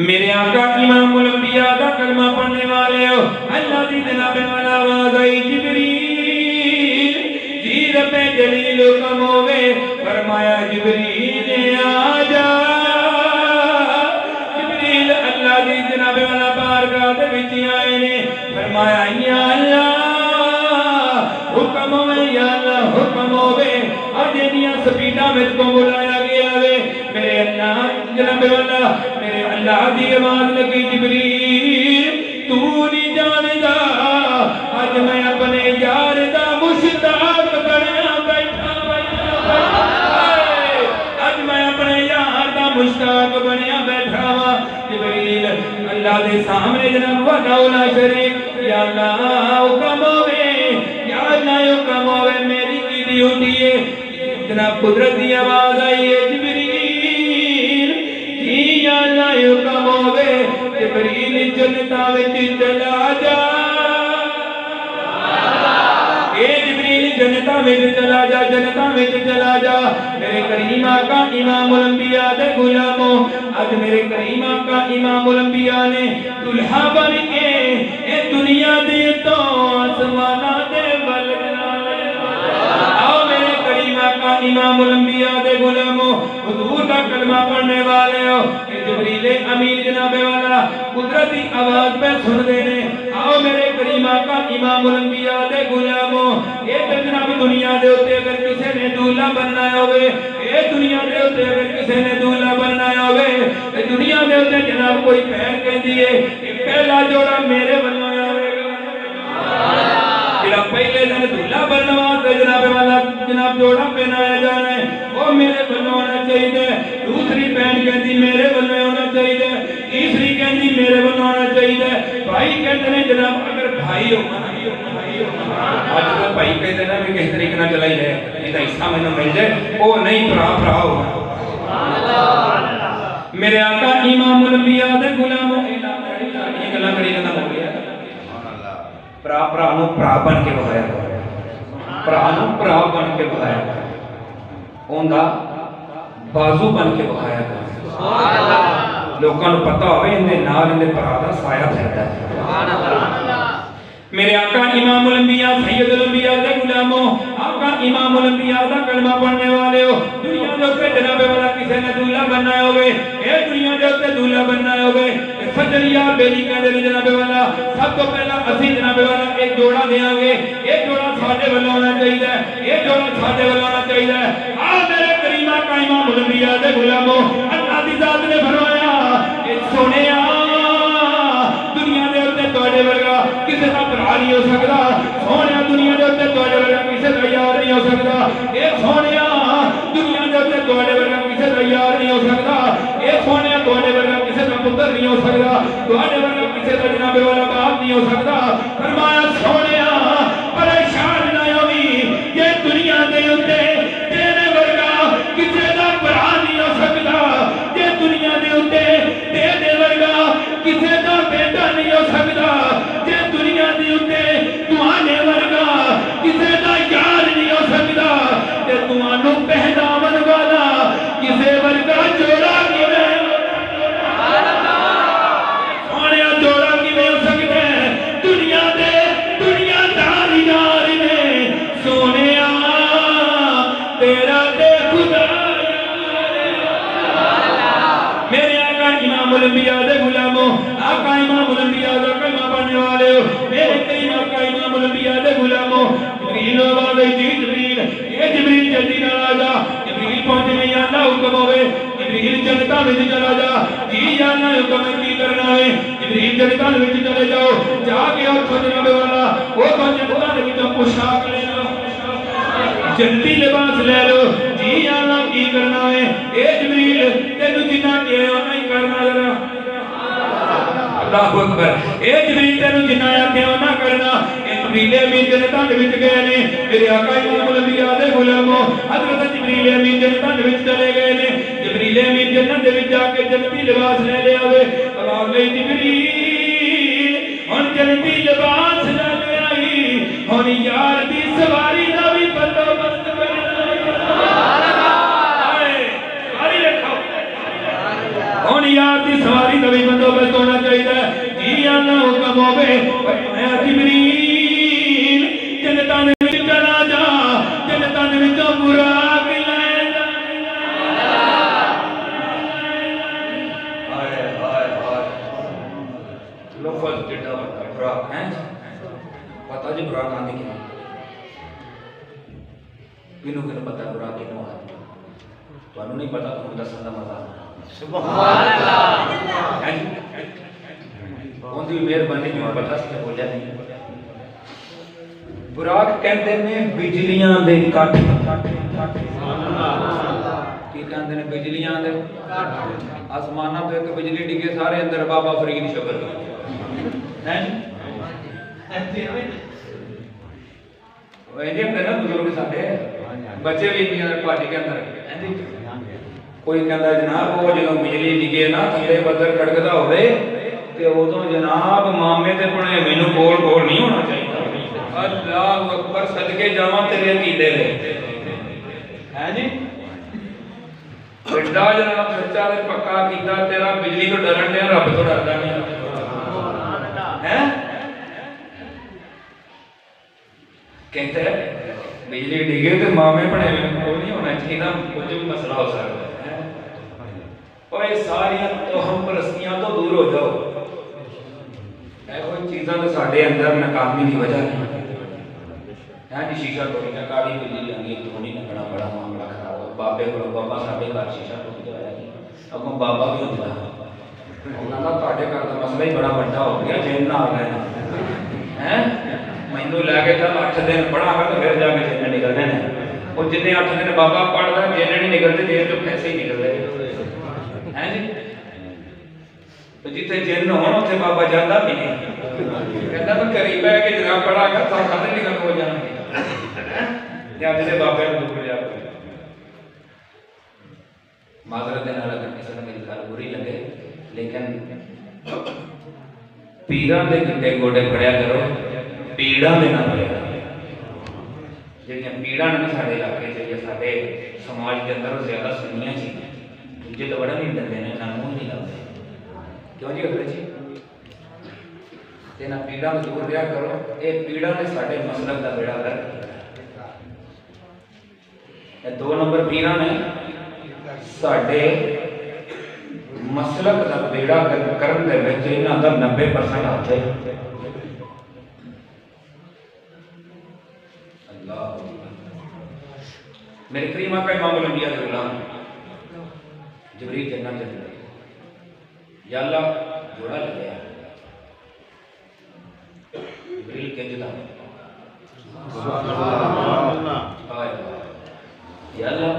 मेरे आका इमामुल अंबिया दा कलमा पढ़ने वाले हो अल्लाह दी जनाबे वाला आवाज आई जिब्रील जी रब्बे जलील हुक्म होवे फरमाया जिब्रील आ जा जिब्रील अल्लाह दी जनाबे वाला बारगाह दे विच आए ने फरमाया या अल्लाह हुक्म होवे या अल्लाह हुक्म होवे अज दियां स्पीडां विच को बुलाया गया वे मेरे अल्लाह जनाबे वाला मेरे अल्लाह दी आवाज लगी जिब्रील तू नहीं जानदा अज मैं अपने यार दा मुश्ताक बनया बैठा अज मैं अपने यार दा मुश्ताक बनया बैठा वा जिब्रील अल्लाह दे सामने जनाब वाला शरीक या अल्लाह हुक्म होवे या अल्लाह हुक्म होवे मेरी की ड्यूटी है जनाब कुदरत की आवाज आई है जिब्रील जी या अल्लाह हुक्म होवे जिब्रील जन्नतां विच चला जा ए जिब्रील जन्नतां विच चला जा जन्नतां विच चला जा मेरे करीम आका इमामुल अंबिया दे गुलामो आज मेरे करीम आका इमामुल अंबिया ने दुल्हा बन के ए दुनिया दे तो आसमाना दे वल आओ मेरे करीम आका इमामुल अंबिया दे गुलामो हुजूर का कलमा पढ़ने वाले हो जिब्रील अमीन जनाबे वाला कुदरती आवाज पे सुन देने आओ मेरे करीम आका इमामुल अंबिया दे गुलामो ये जनाब दुनिया दे उत्ते अगर किसी ने दूल्हा बनना होवे ए दुनिया दे उत्ते अगर किसी ने दूल्हा बनना होवे ते दुनिया दे उत्ते जनाब कोई भैन कहदी है कि पहला जोड़ा मेरे वल्लों आवेगा जेड़ा पहले दिन दूल्हा बनना वास्ते जनाब वाला जनाब जोड़ा पहनाया जाना है वो मेरे वल्लों होना चाहिए दूसरी बहन कहती मेरे वल्लों होना चाहिए तीसरी कहती मेरे वल्लों होना चाहिए भाई कहते हैं जनाब अगर भाई हो आज तो भाई कहते हैं मैं किस तरीके ना चलाई है नहीं तो हिस्सा मैंने मिल जाए वो नहीं भरा होगा मेरे आका इमामुल अंबिया दे गुलामो ये गल्लां करी जांदा हो गया भरा नु भरा बन के बहाया भरा नु भरा बन के बहाया ओंदा बाजू बन के बहाया सुभान अल्लाह लोकां नु पता होवे इहदे नाल इहदे भरा दा साया फिरदा है सुभान अल्लाह मेरे आका इमामुल अंबिया सैयदुल अंबिया दे गुलामो आका इमामुल अंबिया दा कलमा पढ़ने वाले हो दुनिया दे उत्ते जनाबे वाला किसी ने दूल्हा बनना होवे ए दुनिया दे उत्ते दूल्हा बनना होवे सज्जन यार बेली कहंदे ने जनाबे वाला सब तो पहला असि जनाबे वाला एक जोड़ा देंगे एक जोड़ा साडे वल्लों होना चाहिए एक जोड़ा साडे वल्लों होना चाहिए आ मेरे करीम आका इमामुल अंबिया दे गुलामो अल्लाह दी जात ने फरमाया ए सोनिया दुनिया दे उत्ते तोड़े वर्गा किसी का भरा नहीं हो सकता सोनिया दुनिया दे उत्ते तोड़े वर्गा किसी का यार नहीं हो सकता ए सोनिया दुनिया दे उत्ते तोड़े वर्गा किसी का यार नहीं हो सकता ए सोनिया तोड़े वर्गा किसी का पुत्र नहीं हो सकता तोड़े वर्गा किसी का जनाबे वाला बाप नहीं हो सकता फरमाया सोनिया परेशान ना होवी ये दुनिया दे उत्ते तेरे वर्गा किसी का भरा नहीं हो सकता ये दुनिया दे उत्ते तेरे वर्गा किसी का बेटा नहीं हो सकता जे दुनिया दे उत्ते तुहाने वर्गा किसी का यार नहीं हो सकता ते तुहानू पहनावन वाला किसी वर्गा जोड़ा किवें सुभान अल्लाह सोनिया जोड़ा किवें हो सकता है दुनिया दे दुनियादार यार ने सोनिया तेरा दे खुदा मेरे आका इमामुल अंबिया दे गुलामो आका इमामुल अंबिया दा कलमा पढ़ने वाले हो मेरे करीम आका इमामुल अंबिया दे गुलामो जिब्रील आवाज़ आई जिब्रील ये जिब्रील जल्दी ना आ जा जिब्रील पहुंचे नहीं अल्लाह हुक्म होवे जिब्रील जन्नतां विच चला जा जी अल्लाह हुक्म की करना है जिब्रील जन्नतां विच चले जाओ जाके और जनाबे वाला वो तो जन्नतां दे विच पोशाक ले लो जन्नती लिबास ले लो जी अल्लाह की करना है ए जिब्रील तेनू जिन्ना कहे उन्ना ही करना जरा अल्लाहु अकबर ए जिब्रील तेनू जिन्ना आखे उन्ना करना ए जिब्रील अमीन जन्नतां दे विच गए ने मेरे आका इमामुल अंबिया दे गुलामो हजरत जिब्रील अमीन जन्नतां दे विच चले गए ने जिब्रील अमीन जन्नत दे विच जाके जन्नती लिबास ले ले आवे आवाज़ ले जिब्रील हुन जन्नती लिबास ले ले आई हुन यार दी सवारी दा भी बंदोबस्त करना सुभान अल्लाह आए सवारी रखो हुन यार दी सवारी का भी बंदोबस्त होना चाहिए। जी अल्लाह हुक्म होवे फरमाया जिब्रील जन्नतां दे विच चला जा, जन्नतां दे विचों बुराक ले जा। लफज जिड्डा बड़ा बुराक है पता जी बुराक आंदी कि किनू किनू पता बुराक किनू आंदी तुहानू नहीं पता तुहानू दसन दा मजा सुभान अल्लाह है उनकी मेहरबानी जो पता सी बोलिया नहीं। बुराक कहते ने बिजलियां दे कट की कहते ने बिजलियां दे आसमाना तो एक बिजली डिगे सारे अंदर बाबा फरीद शक्ल हैं वैसे अंदर ना बुजुर्ग साडे बच्चे भी इंडिया पार्टी के अंदर कोई कहता जनाब वो जो बिजली डिगे ना थले बदल खड़कदा होवे ते उदों जनाब मामे ते पणे मैनू कोल कोल नहीं होना चाहिए। अल्लाह अकबर सदके जावां तेरे अकीदे दे हैं जी बड़ा जनाब सच्चा ते पक्का कीता तेरा बिजली तो डरन दे रब तो डरदा नहीं है। कहते हैं बिजली डिगे तो मामे भने को नहीं होना चाहिए कुछ भी मसला हो सकता है। और ये सारी तो हम परस्तियां तो दूर हो जाओ ऐसी चीज़ों तो साढ़े अंदर नाकामी की वजह नहीं है जी। शीशा टूटी ना काली बिजली लगी धोनी लगना बड़ा मामला खराब हो बाबे को बाबा साढ़े घर शीशा टूट गया अगों बाबा भी होता उन्होंने घर का मसला ही बड़ा बड़ा हो गया जिन आ गए हैं मैनू लैके चल 8 दिन पढ़ा कर तो फिर जाके जिन निकलने हैं वो जिन्हें 8 दिन बाबा पढ़ता जिन नहीं निकलते जेल चो पैसे ही निकलते हैं जी। तो जिथे जिन हो बाबा जाता भी नहीं कहता मैं घरी बह के जगह पढ़ा कर साथ निकल हो जाएंगे अज के बाबे दुख लिया माजरत किसी ने मेरी गल बुरी लगे लेकिन पीरां दे गिट्टे गोडे फड़िया करो पीड़ा दे ना फड़िया जिहड़ियां पीड़ा ने साडे इलाके साडे समाज के अंदर ज्यादा सुनिया चीज़ां दूजे तो बड़ा नहीं डरते हैं ना मुँह नहीं लगते क्यों जी अगले जी ते ना पीड़ा में दूर रहा करो ये पीड़ा ने साडे मसलक का बेड़ा कर ये 2 नंबर पीड़ा ने साडे मसलक का बेड़ा करन दे विच इन्हां दा 90% हाथ है। अल्लाह मेरे करीम आका इमाम अल-अंबिया के गुलाम जिब्रील जन्नत चले गए या अल्लाह जोड़ा लगे जिब्रील के जुदा या अल्लाह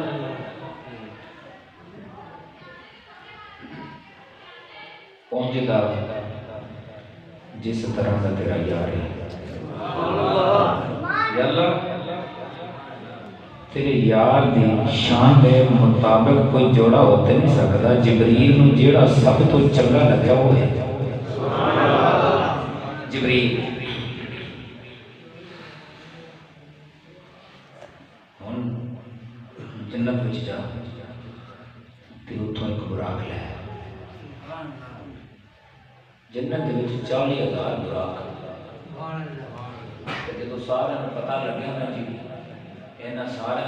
पहुंचेगा जिस तरह का तेरा यार है या अल्लाह तेरे यार दी शान के मुताबिक कोई जोड़ा होते नहीं सकता। जिब्रील नूं जेड़ा सब तो चंगा लगा वो है जिब्रील। हुण जन्नत विच जा ते उत्थों एक बुराक लै जन्नत दे विच 40,000 बुराक जो सारे पता लग्या ना जी इन्हां सारे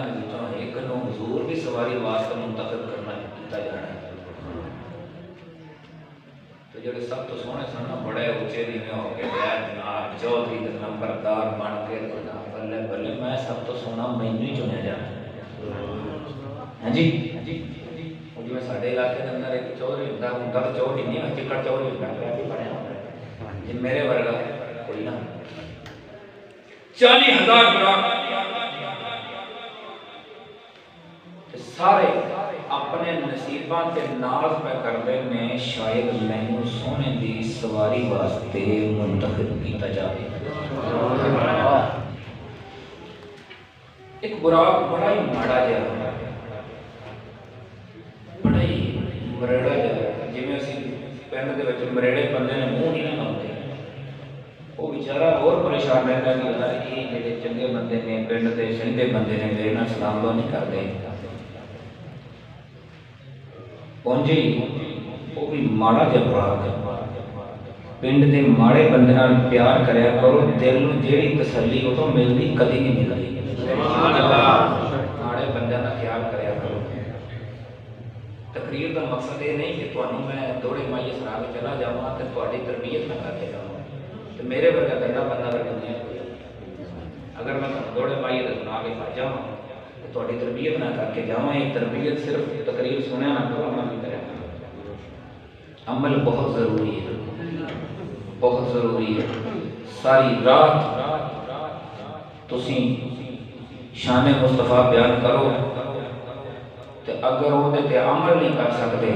एक नूं हुजूर की सवारी वास्ते मुंतखब करना किया जाना है। तो जो सब तो सोहने सन बड़े उच्चे नीवे हो के जनाब चौधरी नंबरदार बन के बल्ले बल्ले मैं सब तो सोना मैनू ही चुनिया जाना हाँ जी जिवें साडे इलाके के अंदर एक चौधरी होंदा तो चौधरी नहीं चिक्कड़ चौधरी होंदा जी मेरे वर्गा कोई ना 40,000 बुराक सारे अपने नसीबां ते नाज पे करते ने शायद मैनू सोने दी सवारी वास्ते मुंतखब किया जाए। एक बुराक बड़ा ही माड़ा जहा बड़ा ही मरेड़ा जहा जिवें असीं पिंड दे विच मरेड़े बंदे ने मूँह नहीं लाउंदे वो बेचारा और परेशान रहता कि यार ये जेडे चंगे बंदे ने पिंड दे सिंधे बंदे ने मेरे नाल सलाम नहीं करते पहुंचे वो भी माड़ा जिहा खुराक है। पिंड के माड़े बंदे नाल प्यार करया करो, दिल नूं जेहड़ी तसल्ली वो तो मिलती कभी नहीं मिलती। माड़े बंदे का ख्याल करया करो। तकरीर का मकसद ये नहीं कि तुहानूं मैं दौड़े माइए सुना के चला जावां ते तुहाडी तरबियत ना करके जावां, ते मेरे वर्गा गंदा बंदा भी दुनिया अगर मैं दौड़े माइए तो सुना के भज जावां तो तुहाडी तरबियत ना करके जावां। ये तरबियत सिर्फ तकरीर सुनिया ना करो, अमल भी करया करो। अमल बहुत ज़रूरी है, बहुत ज़रूरी है। सारी रात तुसी शान मुस्तफा बयान करो तो अगर वो अमल नहीं कर सकते,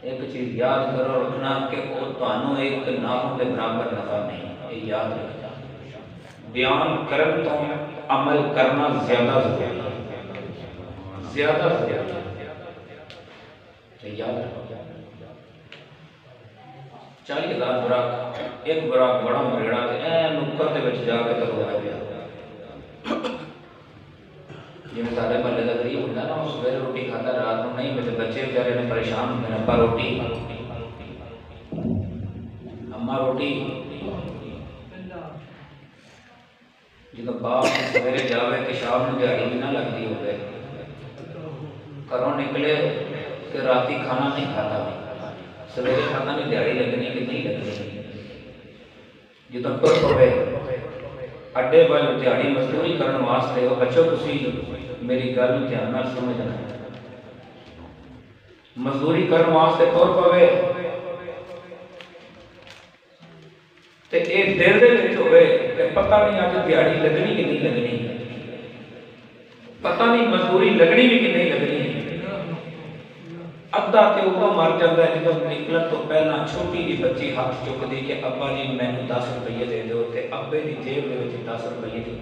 एक चीज़ याद करो रखना कि वो तुहानू एक नाम के बराबर नफा नहीं, ये याद रखना। बयान करन तो अमल करना ज़्यादा ज़रूरी है, ज़्यादा ज़रूरी है, याद रखो। 40,000 बुराक, एक बुराक बड़ा मरेड़ा नुक्कर के जाके तलवाया गया। जिवें सारे महल्ले का गरीब होंदा ना, उस सवेरे रोटी खाता रात को नहीं मिलते, बच्चे बेचारे ने परेशान होंगे ने, अब्बा रोटी, अम्मा रोटी। जो बाप सवेरे जावे तो शाम में दिहाड़ी भी ना लगती हो, घरों निकले तो राती खाना नहीं खाता, सवेरे खाना नहीं, दिहाड़ी लगनी कि नहीं लगनी। जो तुर पवे अड्डे वाल दिहाड़ी मजदूरी करने वास्ते, वो बच्चों तुसी मेरी गल ध्यान नाल समझना, मजदूरी करने वास्ते तुर पवे ते एक दिल दे विच होवे कि पता नहीं अज दिहाड़ी लगनी कि नहीं लगनी, पता नहीं मजदूरी लगनी भी कि नहीं लगनी। अद्धा तो उदों मर जाता है जो निकलन तो पहला छोटी जी बच्ची हाथ चुकती कि अब्बा जी मैनू 10 रुपये दे दो, ते अब्बे की जेब में 10 रुपये दी।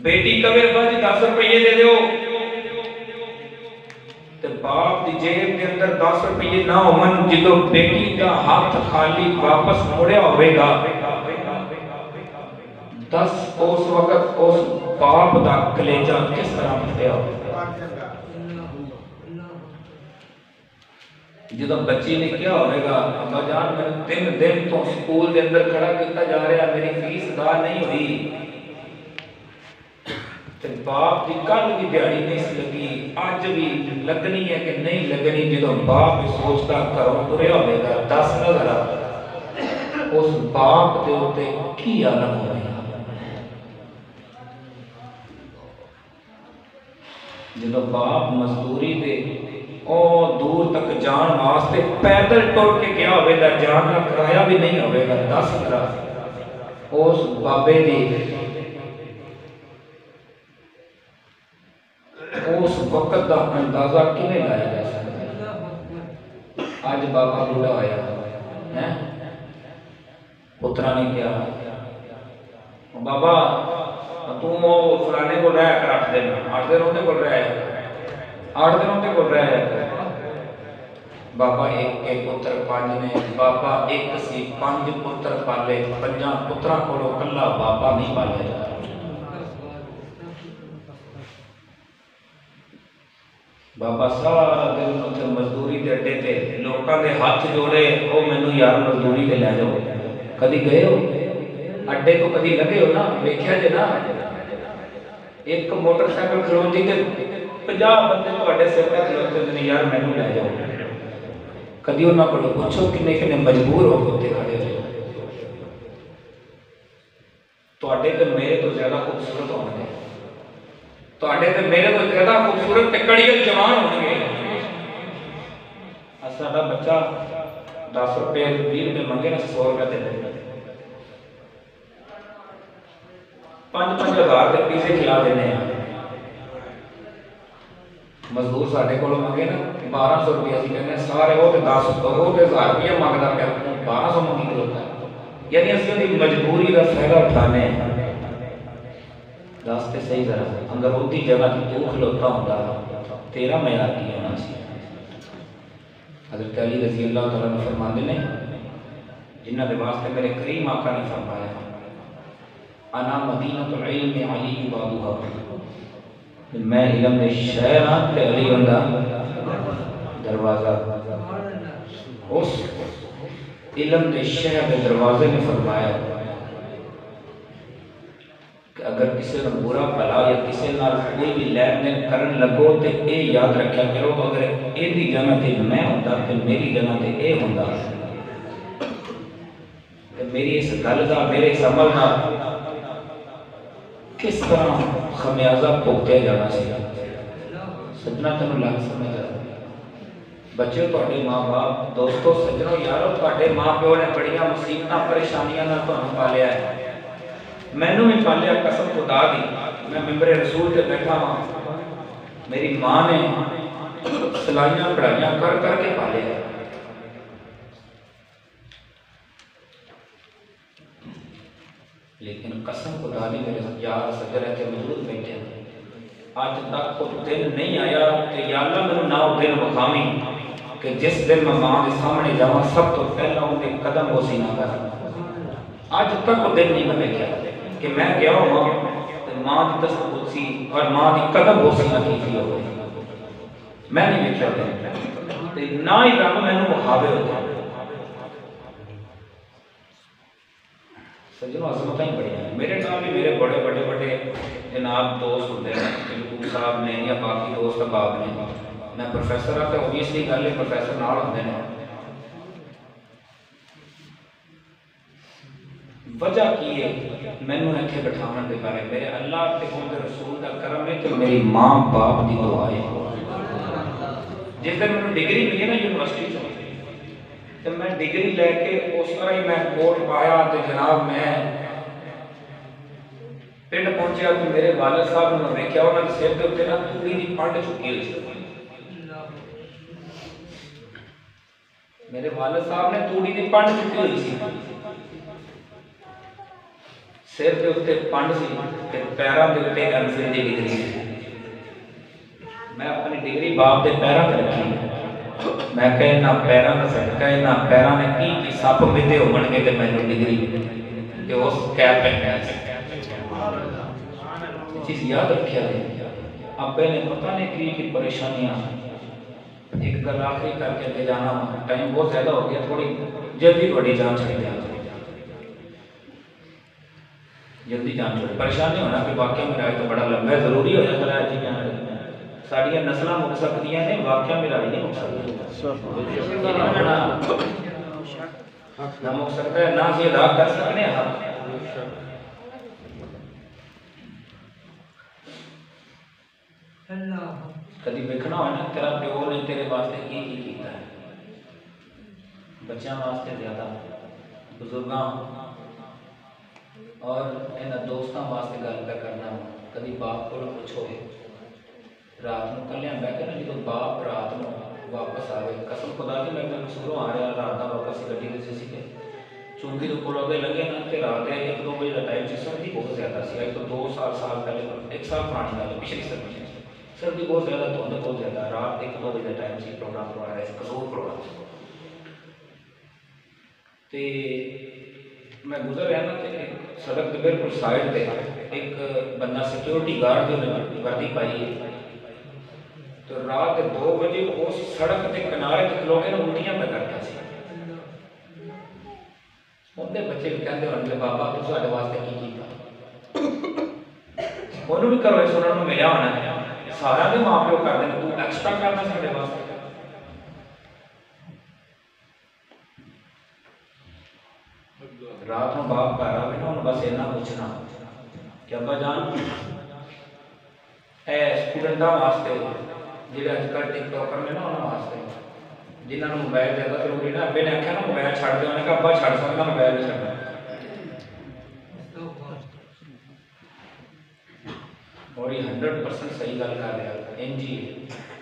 बेटी कवे अब्बा जी 10 रुपये दे दो, ते बाप की जेब के अंदर 10 रुपये ना होवन, जो बेटी का हाथ खाली वापस मुड़िया होगा 10, उस वक्त उस बाप का कलेजा किस तरह फटिया होगा। जो बच्ची ने क्या होगा, अब्बा जान मैं 3 दिन तो स्कूल के अंदर खड़ा किया जा रहा, मेरी फीस अदा नहीं हुई, तो बाप की कल की दिहाड़ी नहीं लगी, अज भी लगनी है कि नहीं लगनी। जो बाप सोचता घरों तुरया होगा 10 नजर, उस बाप के उत्ते की आलम होगा। जो बाप मजदूरी दे और दूर तक जान वास्ते पैदल टुर के गया होगा, जान का किराया भी नहीं होगा 10 तरह, उस बाबे दी उस वक्त का अंदाजा किवें लाया जा सकता। अज बाबा बूढ़ा होया है, पुत्रा ने कहा बाबा तू फलाने को रह कर 8 दिन, 8 दिन उन्हें को रह, 8 दिन उन्हें को रह। बाबा एक पुत्र 5 ने, बाबा एक सी 5 पुत्र पाले, 5 पुत्रा को कला बाबा नहीं पाले जा। बाबा सारा दिन उत्थे मजदूरी के अड्डे ते लोगों के हाथ जोड़े, वो मैनू यार मजदूरी ते लै जाओ। कभी गए हो अड्डे तो, कभी लगे हो ना, वेख्या जे ना, एक मोटरसाइकिल खलोती ते 50 बंदे तुहाडे सिर ते खलोते ने, यार मैनू लै जाओ। कभी उन्हां कोलों पुछो किन्ने किन्ने मजबूर हो उत्ते खड़े हो। तुहाडे ते मेरे तो ज्यादा खूबसूरत होणगे, तुहाडे ते मेरे तो ज्यादा खूबसूरत ते कड़ियल जवान होणगे। साडा बच्चा 10 रुपए 20 रुपए मंगे ना, 100 रुपए दे देंगे, 5-5 हज़ार के पीछे खिला देने। मजदूर साढ़े को मंगे ना 1200 रुपया, असं कहने सारे वो 10 वो 1000 रुपया मंगता पिया, 1200 मंगी खलोता, यानी असं मजबूरी का फायदा उठाने। दस तो सही जरा, अगर उसी जगह तू खलोता होंदा तेरा मयार की होना सी। हज़रत अली रज़ी अल्लाह तआला ने फरमाते ने, जिन्हां दे वास्ते मेरे करीम आका ने फरमाया, अना मदीनतुल इल्म अली बाबूहा, मैं इलम दे शहर हाँ ते अली हुंदा दरवाजा। उस इलम दे शहर के दरवाजे ने फरमाया कि अगर किसी ने बुरा भला या किसी नाल कोई भी लेन देन करन लगो तो ये याद रखा करो तो अगर इहदी जगह ते मैं होंदा तो मेरी जगह ते ये होंदा तो मेरी इस गल का मेरे इस अमल का किस तरह खमियाजा भुगतया जाना सी। सजना तेन लग समझ आ बच्चों तुहाडे माँ बाप दोस्तों सज्जनों यारों तुहाडे माँ प्यो ने बड़ियां मुसीबतां परेशानियां नाल तुहानूं पालिया है। मैनू भी पालिया कसम खुदा दी मैं मिंबरे रसूल ते बैठा हाँ मेरी माँ ने सिलाइयां कढ़ाइयां कर करके पालिया। लेकिन कसम खुदा दी मेरे यार सज्जन इत्थे मौजूद बैठे अज तक कोई दिन नहीं आया कि या अल्लाह मैनूं ना वो दिन विखावी कि जिस दिन मैं मां के सामने जावां सब तो पहला उनके कदम बोसी ना करा। अज तक वो दिन नहीं मैं देखा कि मैं गया मां तो मां की दस्तबोसी और मां की कदम बोसी ना की हो मैं नहीं देखा ना ही रब मैनूं विखावे हो। सज्जनों अजमत ही बड़ी हैं मेरे नाल भी मेरे बड़े बड़े बड़े जनाब दोस्त होंगे बिल्कुल साहब ने या बाकी दोस्त अहबाब ने। मैं प्रोफैसर हाँ तो ओबीयसली गल है प्रोफैसर नाल होंदे ने। वजह की है मैनू इत्थे बिठाने के बारे मेरे अल्लाह ते उनके रसूल का करम है तो मेरी माँ बाप की दुआ है। जिस दिन मैनू डिग्री मिली ना यूनिवर्सिटी तो मैं डिग्री लैके उस तरह ही मैं कोट पाया तो जनाब मैं पिंड पहुंचा तो मेरे वालिद साहब ने देखा उन्होंने सिर के उत्ते ना तूड़ी की पंड चुकी हुई सी। मेरे वालिद साहब ने तूड़ी की पंड चुकी हुई सी सिर के उत्ते पंड सी ते पैरों के उत्ते एमफिल की डिग्री सी। मैं अपनी डिग्री बाप के पैरों ते रखी मैं कहे ना पैरों का सदका है ना पैरों ने की सप मिते होणगे ते मैनूं डिग्री ते उस कैप पहनया चीज याद रखिया है। अब्बे ने पता नहीं की परेशानियां एक गल आखिरी करके अगे जाना टाइम बहुत ज्यादा हो गया थोड़ी जल्दी थोड़ी जान छड़ दिया जल्दी जान छोड़ परेशानी होना कि वाकया मेरा तो बड़ा लंबा जरूरी हो जाता है जी साड़ियां नस्लां मुक सकदियां ने वाकया मेरा नहीं मुक सकदा ना मुक सकता है ना से अदा कर सकने हां। कभी देखना हो ना तेरा प्यो ने तेरे वास्ते की कीता है बच्चों वास्ते ज्यादा बुजुर्गों और इन्हां दोस्तों वास्ते गल कर करना। कभी बाप को पूछो रात को कलिया बह के ना जो बाप रात को वापस आए कसम खुदा की मैं मसूरों आ रहा रात का वापस गड्डी से चुंगी के कोल अगे लगे ना तो रात है 1-2 बजे का टाइम से सर्दी बहुत ज्यादा सी तो 2 साल पहले 1 साल पुरानी गल पिछली सर्दी बहुत ज्यादा धुंध बहुत ज्यादा रात 1-2 बजे का टाइम से प्रोग्राम करवा रहे थे कसूर प्रोग्राम तो मैं गुजर रहा ना तो सड़क के बिल्कुल साइड पे एक बंदा सिक्योरिटी गार्ड जो वर्दी पाई है तो रात 2 बजे उस सड़क के किनारे ते खलो के ना उल्टियां पे करता सी। उनके बच्चे भी कहते होंगे बाबा तू साडे वास्ते की कीता ओनू भी घरों सुनने को मिलिया होना है सारा दे मां प्यो करदे ने तू एक्स्ट्रा करना साडे वास्ते। रात को बाप घर आवे ना उन्हें बस इन्ना पूछना कि अब्बा जान ए स्टूडेंटां वास्ते जिहड़े अजकल टिकटॉकर ने ना उन्होंने वास्ते जिन्होंने मोबाइल ज़्यादा जरूरी ना अब्बे ने आख्या ना मोबाइल छड़ दो उन्हें कहा अब्बा छड़ सकता मोबाइल नहीं छड़ना और ये 100% सही गल कर रहा इंज ही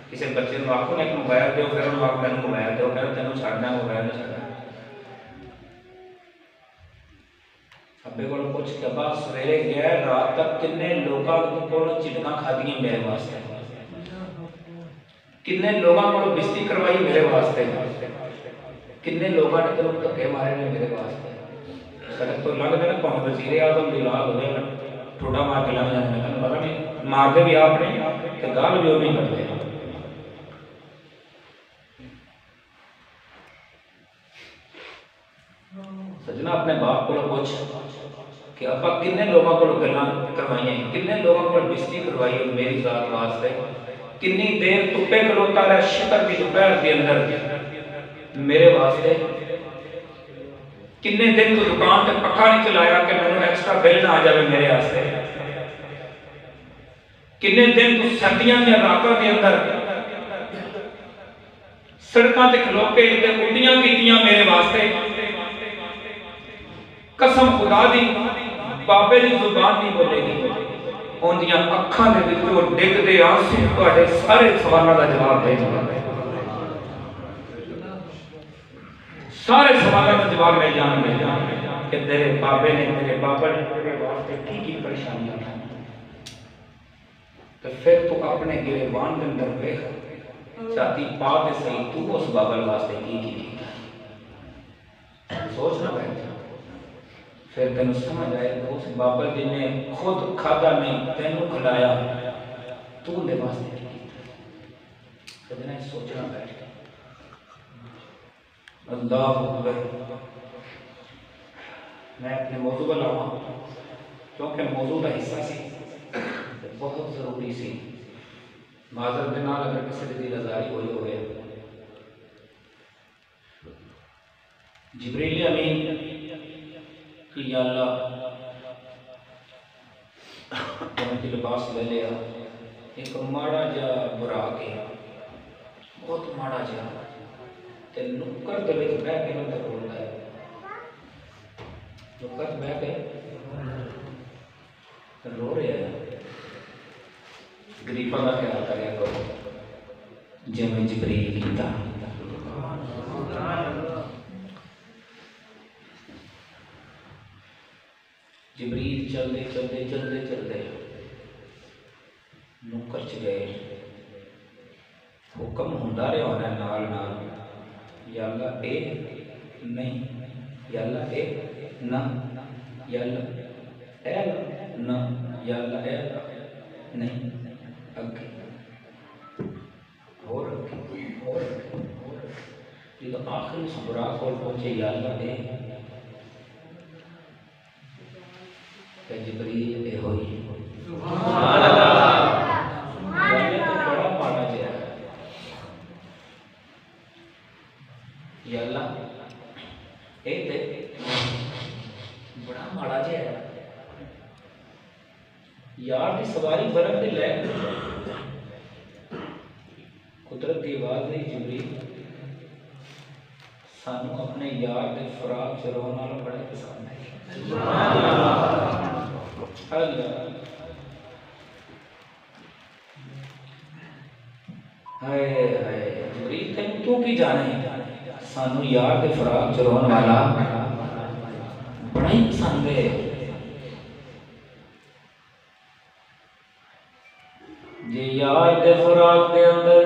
किसी बच्चे को आखो ना एक मोबाइल दो फिर उन्होंने आखो मैंने मोबाइल दो फिर तेन छड़ना मोबाइल नहीं छड़ना। अब्बे को पूछ के अब्बा सवेरे गया रात तक किन्ने लोगों को चिटका खादियां मेरे वास्ते किन्ने लोगों को बिस्ती करवाई मेरे वास्ते किन्ने लोगों ने तेरे धक्के मारे ने मेरे वास्ते। सड़क तो लगता है ना भावें वजीरे आजम की औलाद हो ठोडा मार के लग जाने पता नहीं मारते भी आपने तो गाल भी वो करते हैं। सजना अपने बाप को पूछ कि आप किन्ने लोगों को गल्लां करवाइयां, किन्ने लोगों को बिस्ती करवाई है मेरी जात वास्ते, किन्नी देर धुप्पे खलोता रहा शिकर की दोपहर के अंदर मेरे वास्ते, किन्ने दिन तो दुकान पे पक्का नहीं चलाया कि मैंने एक्स्ट्रा बिल ना आ जाए मेरे वास्ते, किन्ने दिन तो सर्दियां दी रातां के अंदर सड़कों ते खलो के उल्टियां कीतियां मेरे वास्ते। कसम खुदा दी बाबे दी जुबान नहीं बोलेगी, उनदियां अखां दे विचों डिगदे आंसू तुहाडे सारे सवालों का जवाब दे देंगे। सारे सवालों का जवाब मिल जाएगा कि तेरे बाबे ने तेरे बाबा ने तेरे वास्ते की परेशानियां लाई। तो फिर तू अपने गिरेबान के अंदर वेख छाती पा के सही तू उस बाबल वास्ते की सोचना बैठ। फिर तेन समझ आए उस बाबा जी ने खुद खादा नहीं तेनू खिलाया, तू उनके वास्ते सोचना बैठ। अल्लाह अकबर। मैं अपने मौजू पर लावा क्योंकि मौजू का हिस्सा सी बहुत जरूरी सी। माजर के नाल अगर किसी की दिलआजारी हुई हो, जिब्रील अमीन कि या अल्लाह उन्हें लिबास ले लिया, एक माड़ा जा बुरा के बहुत माड़ा जा ते नुक्कर दे विच बह के बंदा रोंदा है, नुक्कर बह के रो रहा है। गरीबां का ख्याल करिया करो जिवें जिब्रील कीता। जिब्रील चलते चलते चलते चलते नुक्कर च गए, हुक्म हुंदा रहा होना नाल नाल, या अल्लाह ए नहीं, या अल्लाह ए ना, या अल्लाह ए ना, या अल्लाह ए नहीं, अगे और जो आखिरी सुराख को पहुंचे या अल्लाह ए जिब्रील ए होई सुभान अल्लाह। तो बड़ा माड़ा जिहा या अल्लाह ए ते बड़ा माड़ा जिहा यार की सवारी बर्फ से लै कुदरत की आवाज नहीं। जिब्रील सानू अपने यार के फराक च रोन वाला बड़ा पसंद है। हाय हाय जिब्रील तेन तू की जाने, सानू यार के फराक च रोन वाला बड़ा ही पसंद है। जे यार के फराक के अंदर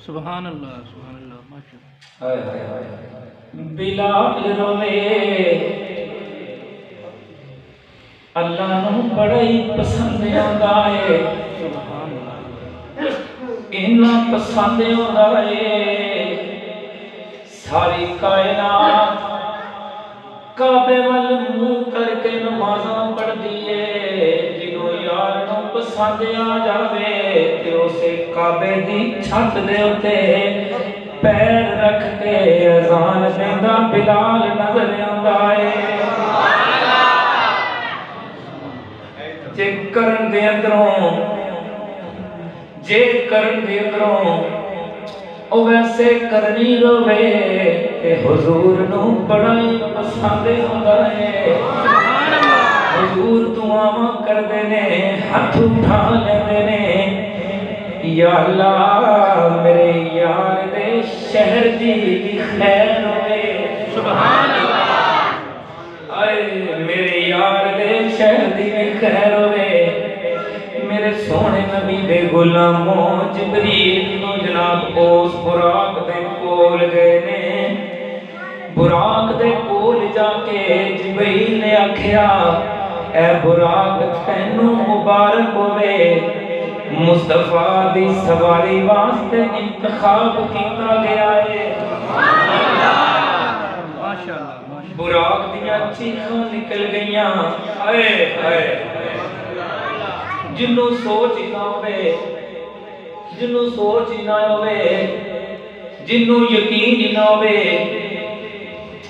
सुभान अल्लाह माशाअल्लाह। हाय हाय हाय बिलाल रोवे अल्लाह नू बड़ा ही पसंद आंदा है, सुभान अल्लाह इन्ना पसंद आंदा है सारी कायनात काबे वल मुंह करके नमाज़ां पढ़दी है। जिन्हों यार नू पसंद आ जावे ते उसे काबे दी छत दे उत्ते पैर रख के अजान देंदा बिलाल नजर आंदा है। जे करन दे अंदरों ओ वैसे करनी रोवे ते हुजूर नू बड़ा ही पसंद आंदा है। हुजूर दुआवां करदे ने, हथ उठा लेंदे ने, या अल्लाह मेरे यार दे शहर दी खैर होवे। सुभान अल्लाह। आए मेरे यार दे शहर दी खैर होवे। मेरे सोने नबी दे गुलामों जिब्रील नू जनाब उस बुराक दे कोल गए ने। बुराक दे कोल जाके जिब्रील ने आख्या ए बुराक तैनू मुबारक होवे मुस्तफा दी सवारी वास्ते इंतखाब किया गया है। माशाअल्लाह बुराक दियां चीखां निकल गईयां हाय हाय जिन्नू सोच ही ना होवे जिन्नू सोच ही ना होवे जिन्नू यकीन ही ना होवे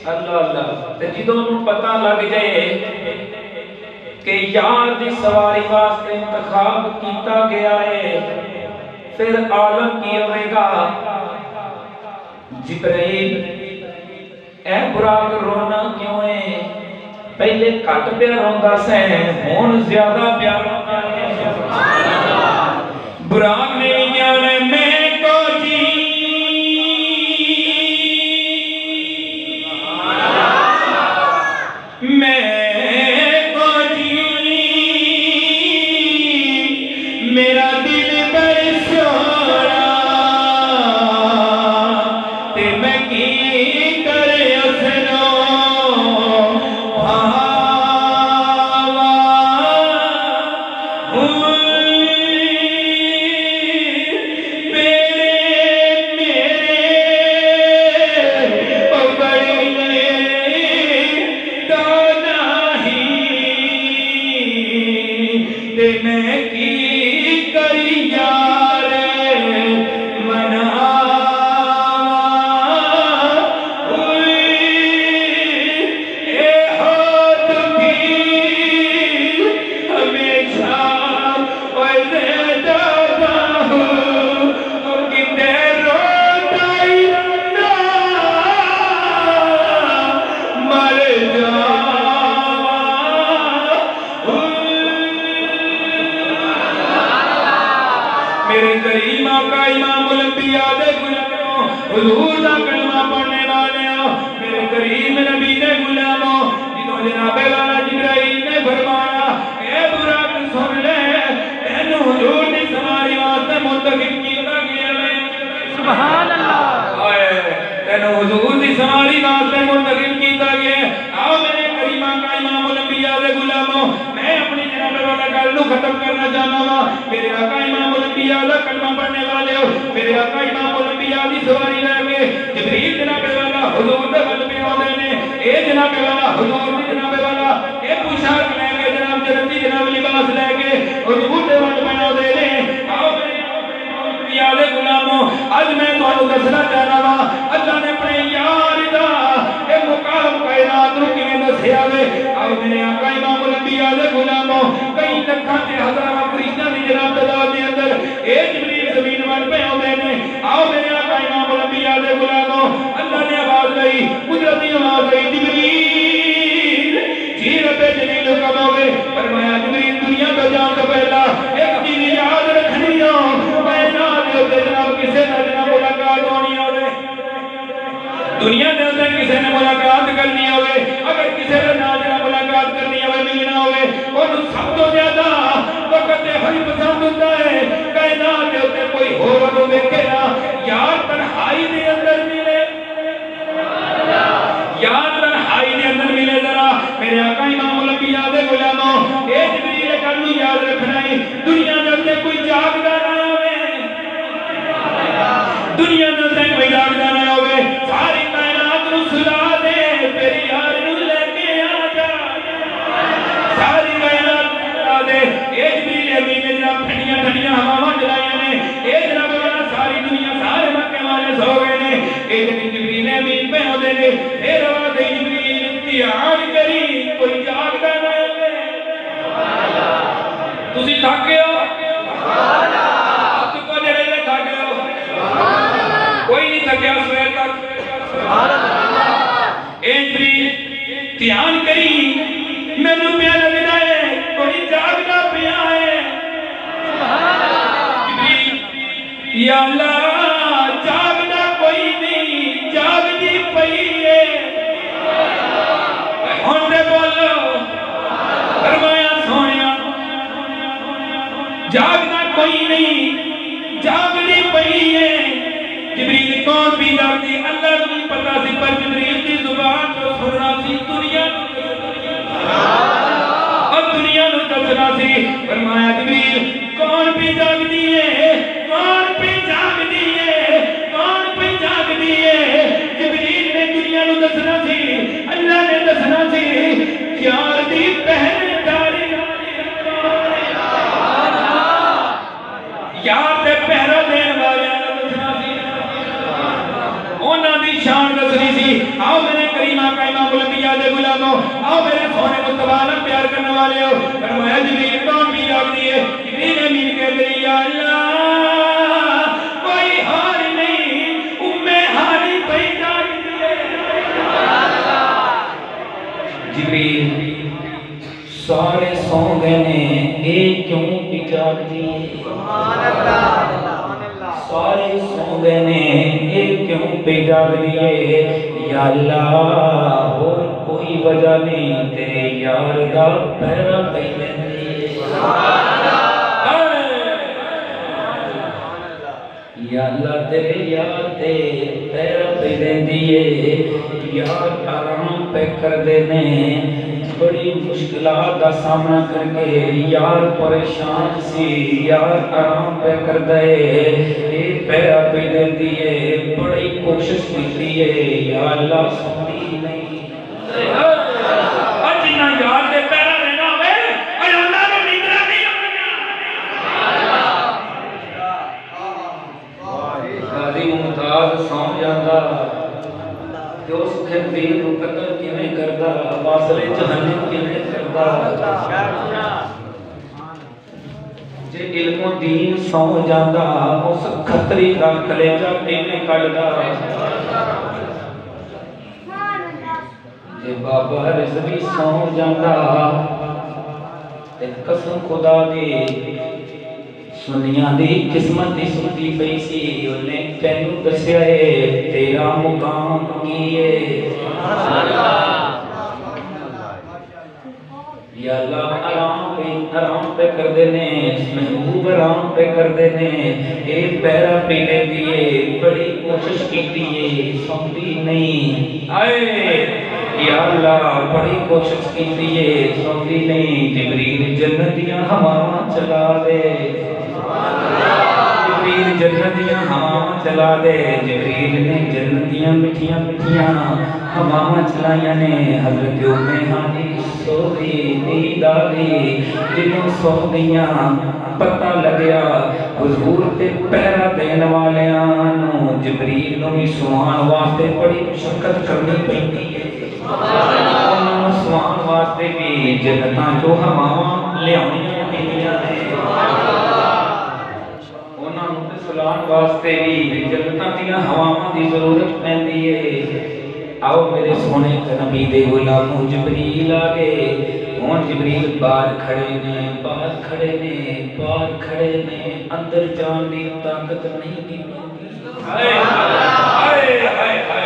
अल्लाह अल्लाह ते जिदों नू पता लग जाए कि यार दी सवारी वास्ते इंतखाब किया गया है फिर आलम की होवेगा जिब्राइल ए बुराक रोना क्यों है पहले घट प्या रोंदा से हुण ज्यादा प्यार रोंदा है। बुराक ने जाने मैं को जी मैं को जी मेरा दिल बड़ा सोना ते मैं की करे उसनो भावा मैं की करी यार मनावा ए हो दुखी हमेशा ओए दादा हूँ किते रोताई ना मर जा मेरे करीम आका इमामुल अंबिया दे गुलामों हुजूर दा कलमा पढ़ने वालेओ मेरे करीम नबी दे गुलामों जिन्हों जनाबे वाला जिब्राइल ने फरमाया ए बुराक सुन ले तेनू हुजूर दी सवारी वास्ते मुंतखब कीता गया है सुभान अल्लाह ओए तेनू हुजूर दी सवारी वास्ते मुंतखब कीता गया है। आओ मेरे करीम आका इमामुल अंबिया दे गुलामों मैं अपनी जनाबे वाला गल नू खत्म करना चाहना वा मेरे आका इमामुल अंबिया दा कलमा पढ़ने वाले हो मेरे आका इमामुल अंबिया दी सवारी लेके जिब्रील जनाबे वाला हुजूर दे वल पे आउंदे ने ए जनाबे वाला हुजूर दी जनाबे वाला ए पोशाक लेके जनाब जन्नती जनाब लिबास लेके हुजूर दे वल पे आउंदे ने। आओ मेरे इमामुल अंबिया दे गुलामों आज मैं तुहानू दसना चाहना वा अल्लाह ने अपने यार दा ए मुकाम कायनात नू किवें दस्या वे। आओ मेरे आका इमामुल अंबिया दे गुलामों कई लखां ते हज़ारां फरिश्तां दी जनाब तआला दे अंदर ए जिब्रील ज़मीन वल पे आउंदे ने। आओ मेरे आका इमामुल अंबिया दे गुलामों अल्लाह ने आवाज़ लाई कुदरती आवाज़ आई जिब्रील जी रब्बे जलील हुक्म होवे फरमाया जिब्रील दुनिया पे जान तो पहला एक चीज याद रखनी हो मैं ना दे जनाब किसे ना जनाब मुलाकात होनी होवे दुनिया के अंदर किसी ने मुलाकात करनी होवे अगर किसी ने ना जनाब मुलाकात करनी होवे मिलना होवे ओनू सब तो ज्यादा वक्त हरी पसंद होता है कायनात के उत्ते कोई होर ओनू वेखे ना यार तन्हाई दे अंदर मिले यार तन्हाई दे अंदर मिले जरा मेरे आका इमामुल अंबिया दे गुलामों ए जिब्रील गल नू याद रखना है दुनिया के अंदर कोई जागदा ना होवे दुनिया के अंदर कोई जागदा ना होवे सारी कायनात नू सुला दे फिर यार नू लेके आ जा सारी कायनात सुला दे ए जिब्रील अमीन ने जनाब ठंडियां ठंडियां हवावां चलाईयां ने ए जनाब वाला सारी दुनिया सारे मक्के वाले सो गए ने ए जिब्रील अमीन पे आउंदे ने फिर आवाज़ आई जिब्रील ध्यान करी कोई जागदा ना होवे तुसी थक गए हो सुभान अल्लाह आप को जड़े ने थक गए हो कोई नहीं थकिया सवेर तक सुभान अल्लाह ए जिब्रील ध्यान करी मैनू प्या लगदा है कोई जागदा पिया है सुभान अल्लाह जिब्रील या अल्लाह जागदा कोई नहीं जागदी पई है हुण ते बोलो फरमाया सोनिया जागदा कोई नहीं जागदी पई है जिब्रील कौन भी जागदी अल्लाह को भी पता सी पर जिब्रील की जुबान तो सुनना सी दुनिया और फरमाया जिब्रील कौन पे जाग दिए, कौन पे जाग दिए, कौन पे जाग दिए। जिब्रील ने दुनिया को दसना सी, अल्लाह ने दसना सी यार दी पहरेदारी, यार दे पहरा देने वाले दसना सी, उन्हां दी शान दसनी सी। आओ मेरे करीमा कायमा मुलबिया दे गुलामों, आओ मेरे सोने मुस्तफा ने प्यार करने वाले हो। फरमाया जिब्रील कौन भी जाग दिए। जिब्रील अमीन कह दे या अल्लाह कोई हार नहीं, उम्मे हारी पे जाग दिए। जिब्रील सारे सौ गए ने, एक क्यों भी जाग दिए। सारे सौ गए ने, एक क्यों पे जाग दिए। या अल्लाह और कोई वजह नहीं, तेरे यार दा पैरा पे या अल्लाह तेरे यार दे पैरा पे देंदिए। यार आराम पे कर देने, बड़ी मुश्किलात का सामना करके यार परेशान सी, यार आराम पे कर दे, ये पैरा पे देती है, बड़ी कोशिश की है। या अल्लाह सुनी नहीं जिन्ना यार दे पैरा लेना होवे अल्लाह ने नींदरा नहीं गाजी मुमताज सौ जाता ते उस खैफीर नु कत्ल किवें करदा, वासले जहन्नम किवें करदा। जे इल्मो दीन सौ जांदा उस खतरी दा कलेजा किवें कढदा। जे बाबा रिज़वी सौ जांदा ते कसम खुदा दी सुनिया दी किस्मत दी सुनती पई सी, उन्हें तैनू दस्या है तेरा मुकाम की है। या अल्लाह आराम पे कर देने, महबूब आराम पे कर देने, एक पैरा पीने दिए, बड़ी कोशिश की दिए, सौंधी नहीं आए। या अल्लाह बड़ी कोशिश की दिए, सौंधी नहीं। जिब्रील जन्नत दियां हवावां चला दे, जिब्रील जन्नत दियां हवावां चला दे। जिब्रील ने जन्नत दियां मिठियां मिठियां हवावां चलाइयां ने। हज़रत उम्मे हानी सो गई, नींद आ गई, जिन्हों सो गईयां पता लग्या हुजूर ते पहरा देने वालियां नूं जिब्रील नूं भी सुआण वास्ते बड़ी मुशक्कत करनी पैंदी है। उन्हां नूं सुआण वास्ते भी जन्नतां चों हवावां लियाउणियां पैंदियां ने, उन्हां नूं ते सुलाण वास्ते भी जन्नतां दीयां हवावां दी जरूरत पैंदी है। आओ मेरे सोने नबी दे गुलामों, जिब्रील आ गए। हुण जिब्रील बाहर खड़े ने, बाहर खड़े ने, बाहर खड़े ने, अंदर जान दी ताकत नहीं दी। हाय हाय हाय हाय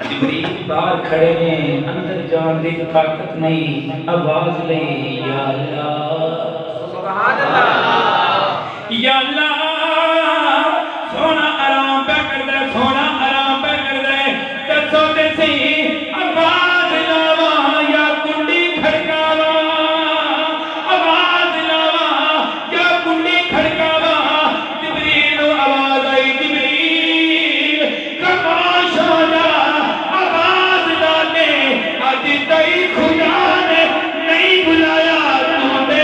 जिब्रील बाहर खड़े ने, अंदर जान दी ताकत नहीं। आवाज ले या अल्लाह सुभान अल्लाह, या अल्लाह सोना आराम पे कर दे, सोना आराम पे कर दे। दसो ते सही आवाज लावा या कुंडी खड़कावा, आवाज लावा या कुंडी खड़कावा। जिब्रील नु आवाज आई, जिब्रील खामोश हो जा, आवाज ला दे। अज तई खुदा ने नहीं बुलाया, तू ते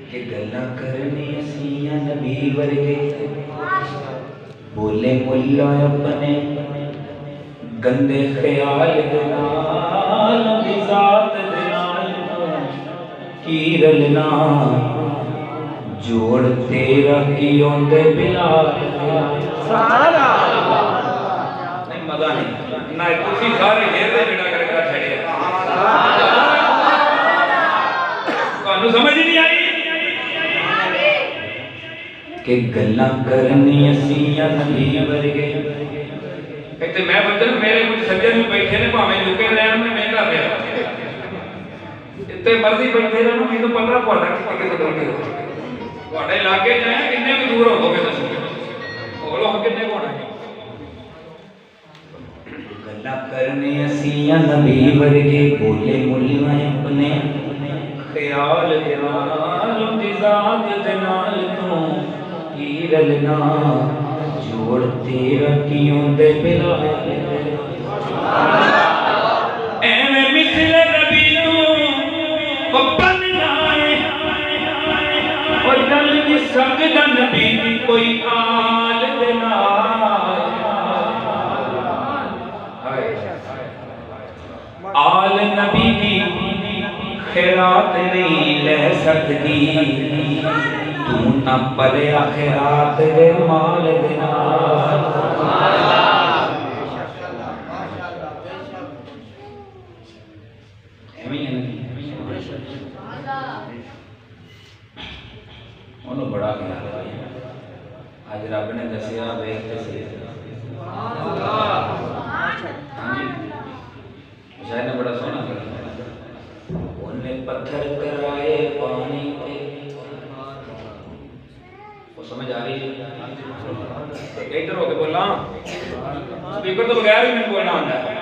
कि गल्लां करनी असीं नबी वर्गे बोले मुल्ला अपने गंदे ख्याल दे नाल दी जात दे नाल की रलना जोड़ तेरा की ओंदे बिलाल सहारा नहीं मजा नहीं ना तुसी सारे घेर दे बेड़ा करके छड़िया ਤੁਹਾਨੂੰ ਸਮਝ ਨਹੀਂ ਆਈ कि गल्लां करनी असीं नबी वर्गे एक ते मैं बंदर मेरे कुछ सज्जन भी बैठे ने भावें लुके रहन में महंगा पिया इतने मर्जी बैठे रहन मैनू पता ਤੁਹਾਡਾ कितने दूर हो ਤੁਹਾਡੇ इलाके जाए किन्ने भी दूर होगे दसो बोलो किन्ने होना गल्लां करनी असीं नबी वर्गे बोले मुल्ला अपने ख्याल दे नाल दी जात दे नाल तू रलना जोड़ तेरा कियों दे बिला एवें मिसले नबी नू बन लाए और गल नहीं सकदा नबी दी कोई आल दे नाल आल नबी दी खैरात नहीं ले सकदी तू ना परे आखिरात दे माल दे नाल ओनू बड़ा ख्याल है आज रब ने दसिया वेख ते सही शायद ने बड़ा सोहना कर ओने पत्थर कराए पानी पे समझ आ रही है इधर होके बोलना स्पीकर तो बगैर ही मैंने बोलना आता है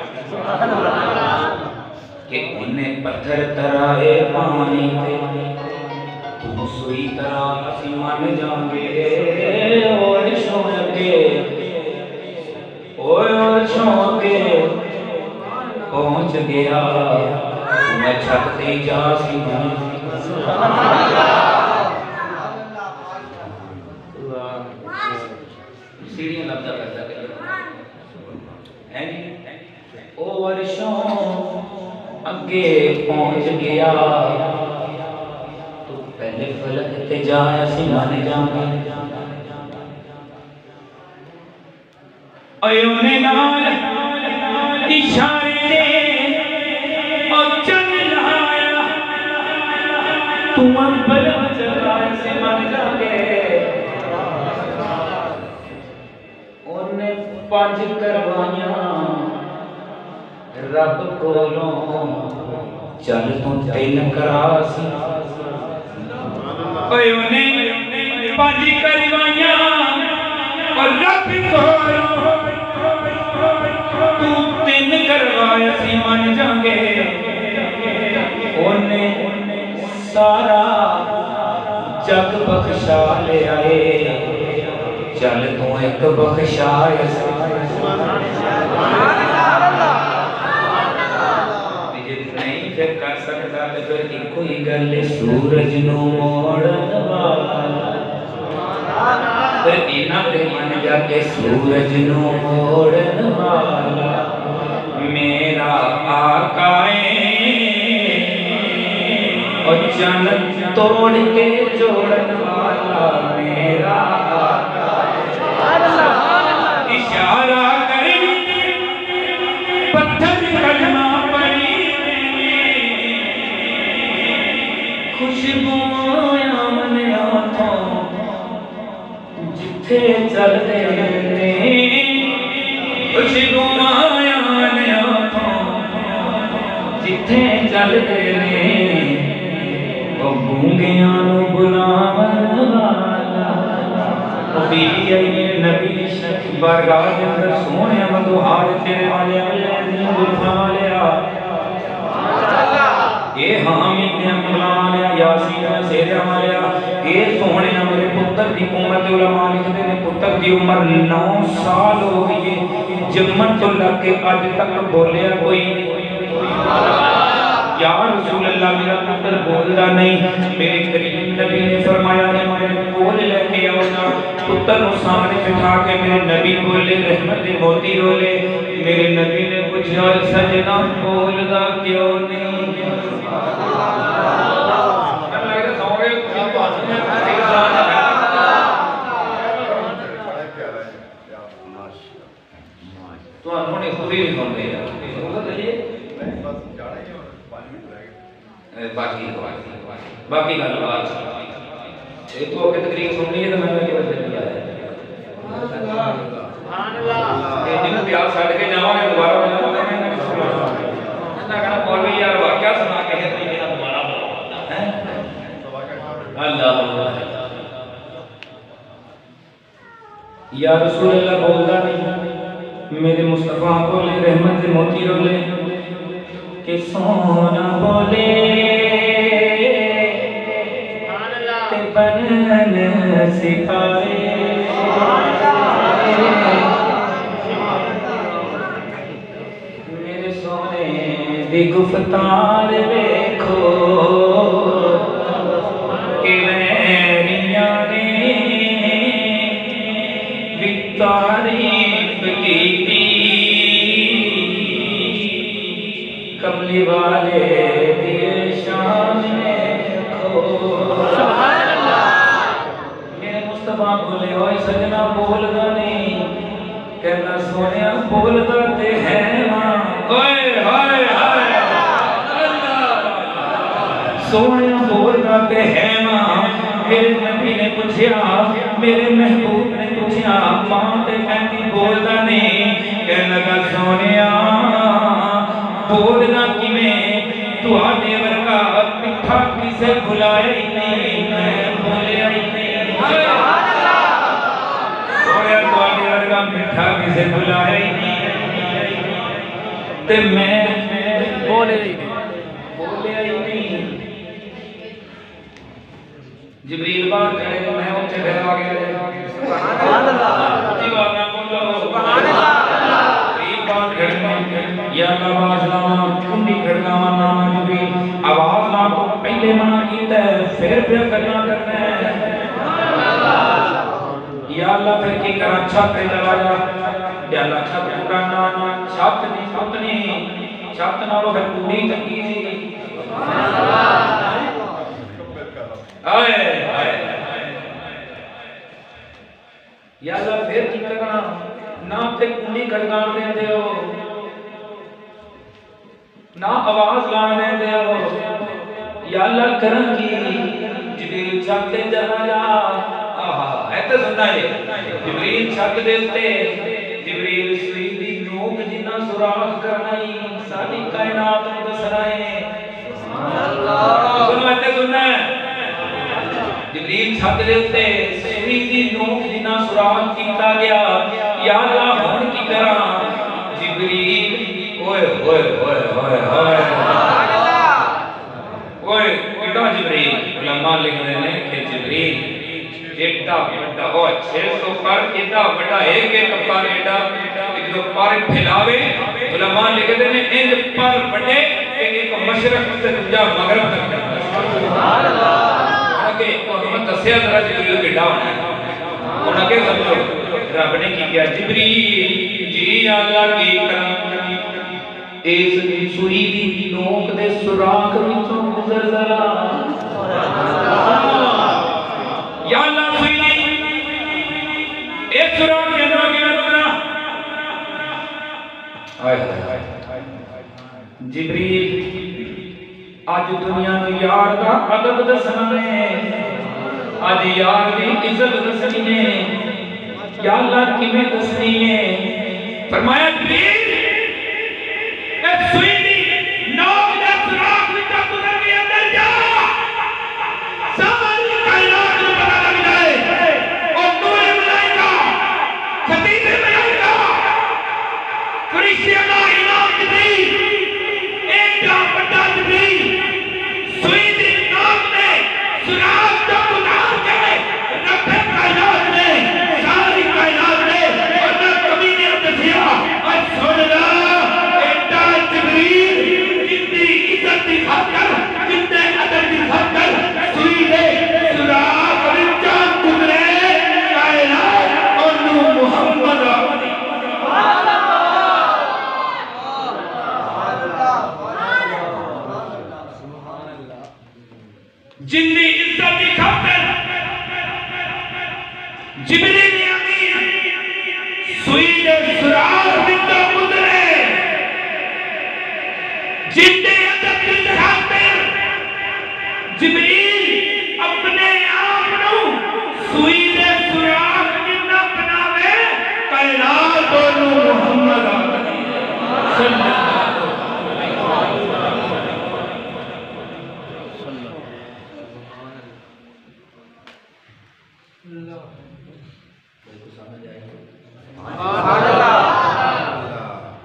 कि उन्हें पत्थर तराए पानी पे तू सुई तरह असी मन जाएंगे और छोड़के और छोड़के पहुंच गया मैं छत ते जा सी सीढ़ियां लब्धा करता है ओ वर्षों अगे पहुंच गया तू पहले फलक ते जाया सी मन जाऊंगा ओने नाल इशारे और चल लाया तू अंबर चलाया सी मन जागे पंज करवाइयां रब कोलों चल तू तीन करासी ओने पंज करवाइयां और रब कोलों तू तीन करवाया सी मन जागे ओने सारा जग बख्शा ले आए चल तू एक बख्शाए नहीं फिर कर सकता तो फिर इको ही गल सूरज नू मोड़न वाला फिर इना ते मन जाके सूरज नू मोड़न वाला मेरा आका और चन्न तोड़ के जोड़न वाला मेरा इशारा कर पत्थर कलमा पड़ी खुशबुआं मन आँखों जिथे चलते ने खुशबुआं मन आँखों जिथे चलते ने वो गूंगियां नू बुलावन वाला बीबी आई नबी बारगाह के अंदर सोने मधुहार तेरे वाले अल्लाह गुल्फा वाले ये हामी ने अमला वाले यासीन सेरे वाले ये सोने मेरे पुत्र दी उम्र ते उलमा लिखते ने पुत्र दी उम्र 9 साल हो गई है जम्मन तो लगे अज तक बोलिया कोई नहीं। या रसूल अल्लाह मेरा पुत्र बोलता नहीं। मेरे करीम नबी ने फरमाया मेरे बोल लेके आओ। पुत्र को सामने बिठा के मेरे नबी बोले रहमत मोती रोले। मेरे नबी ने पूछा सजना बोलदा क्यों नहीं? तो हमने पूरी नहीं सुनते यार बाकी गल एक तो के तकरीर सुननी है तो मैं के बदल दिया है सुभान अल्लाह ये दिन प्यार छड़ के जावांगे दोबारा मैं कहना मौलवी यार वाकया सुना के है दोबारा हैं अल्लाह या रसूल अल्लाह बोलता नहीं। मेरे मुस्तफा बोले रहमत मोती रोले के सोना बोले ते बनन सिपाए। मेरे सोने दी गुफ्तार देखो कि वैरियां ने भी तारीफ की कमली वाले दिए शान देखो। मेरे मुस्तफा बोले होए सजना बोलदा नहीं। कहना सोनिया बोलदा ते है मां। ओए हाय हाय सोनिया बोलदा ते है मां। मेरे नबी ने पूछा मेरे महबूब ने पूछा मां ते कहती बोलदा नहीं। कहने लगा सोनिया बोलना किवें तुहाडे वर्गा मिठा किसे बुलाया ही नहीं। मैं बोलिया ही नहीं। सोनिया तुहाडे वर्गा मिठा किसे बुलाया ही नहीं ते मैं बोलिया ही नहीं। जिब्रील बाहर खड़े थे मैं उनसे खड़ा आ गया। सुभान अल्लाह जीवान ना बोलो सुभान अल्लाह। जिब्रील बाहर खड़े या आवाज लावा कुंडी खड़कावा नाम जिब्रील आवाज ला तो पहले मना कीता है फिर पे करना करना है। या अल्लाह फिर की करा छत पे चला जा। या अल्लाह छत पूरा ना छत नहीं सुतनी छत नालों फिर कुंडी चंगी सी। सुभान अल्लाह आए आए या अल्लाह फिर की करना ना ते कुंडी खड़कान देंदे हो ना आवाज लान देंदे हो। या अल्लाह करन की जिब्रील छत ते चला जा। आहा है तो सुनना है जिब्रील छत दे उत्ते जिब्रील सुई दी नोक जिन्ना सुराख करना ही सारी कायनात नूं दसना है। सुभान अल्लाह सुनो इत्ते सुनना है जिब्रील छत दे उत्ते सुई दी नोक जिन्ना सुराख कीता गया। या अल्लाह हुण की करा जिब्रील ओए ओए ओए ओए ओए सुभान अल्लाह ओए एडा जिब्रील उलमा लिखदे ने कि जिब्रील एडा बड़ा ओ 600 पर एडा बड़ा एक एक पर एडा जो पर फैलावे उलमा लिखदे ने इंज पर बड़े एक मशरक से दूजा मगरब तक जाता। सुभान अल्लाह आगे उन्होंने दसया जरा जिब्रील केड़ा होना है। हुण अगे समझो रब ने की किया जिब्रील जी अल्लाह की करा इस सुई दी नोक दे सुराख विचों गुजर जरा। या अल्लाह सुई एक सुराख के अंदर के गुजरा। हाय हाय जिब्रील आज दुनिया में यार का अदब दसना है आज यार दी इज्जत दसनी है। या अल्लाह किवें दसनी है? फरमाया जिब्रील ए सुई दी नोक दे सुराख विच गुजर के अंदर जा सारी कायनात नूं पता लग जाए और नूर मलाइका खतीब मलाइका फरिश्तियां दा इमाम जिब्रील एडा बड़ा जिब्रील सुई दी नोक दे सुराख तो गुजार के रब कायनात ने सारी कायनात ने और कभी नहीं दसिया जिंदी इज्जत की खातिर जिब्रील अमीन सुई दे सुराग दिता गुजरे जिंदी इज्जत की खातिर जिब्रील अपने आप को सुई दे सुराग जिन्ना बनावे कायनात नू मुहम्मद सल्लल्लाहु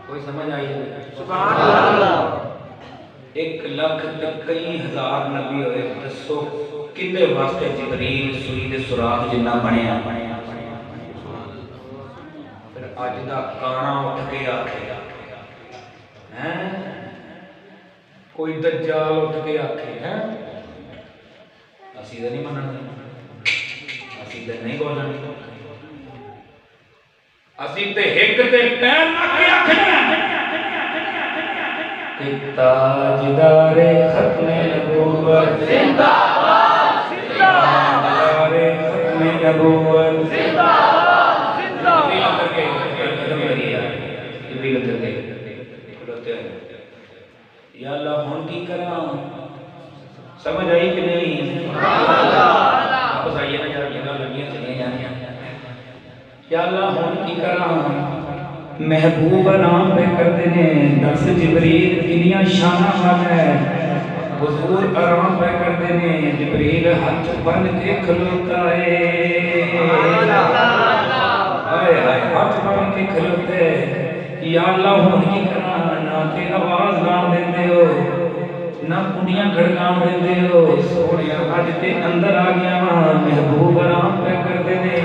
कोई समझ आई? सुभान अल्लाह। 1 लाख ते कई हजार नबी होए, दसो किंदे वास्ते जिब्रील सुई दे सुराख जिन्ना बनया। फिर अज दा काना उठ के आखे हैं, कोई दज्जाल उठ के आखे हैं, असी तो नहीं मनना, असी तो नहीं बोलना, असी ते हिक ते पैर रख के आखना कि ताजदारे खत्मे नबूवत जिंदाबाद जिंदाबाद, ताजदारे खत्मे नबूवत जिंदाबाद जिंदाबाद करके खत्म करिए। जिब्रील करके खड़ोते हैं, या अल्लाह हुन की करा? समझ आई कि नहीं? वापस आइए ना यार, ये लगियां चलिए जाने। या अल्लाह हुन की करा? महबूब नाम पे करते ने दस जिब्रील किनिया शाना वाला है। हुजूर आराम पे करते ने, जिब्रील हाथ बन के खलोता है, हाय हाय हाथ बन के खलोते। या अल्लाह हुन की करा? ना ते आवाज गान देंदे हो, ना कुंडियां खड़कान देंदे हो, सोनिया अज ते अंदर आ गया वा, महबूब आराम पे करते ने।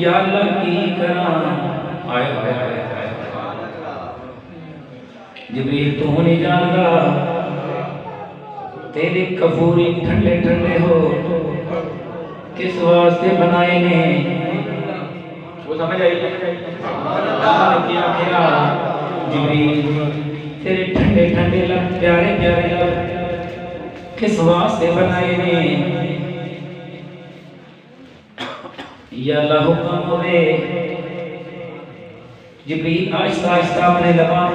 या अल्लाह की करा? हाय हाय हाय जिब्रील तू नहीं जानता, तेरे कफूरी ठंडे ठंडे हो किस वास्ते बनाए ने? वो समझ आई? क्या क्या जिब्रील तेरे ठंडे ठंडे लब प्यारे प्यारे लब किस वास्ते बनाए ने? या अल्लाह हुक्म होवे। जिब्रील आहिस्ता आहिस्ता अपने लबान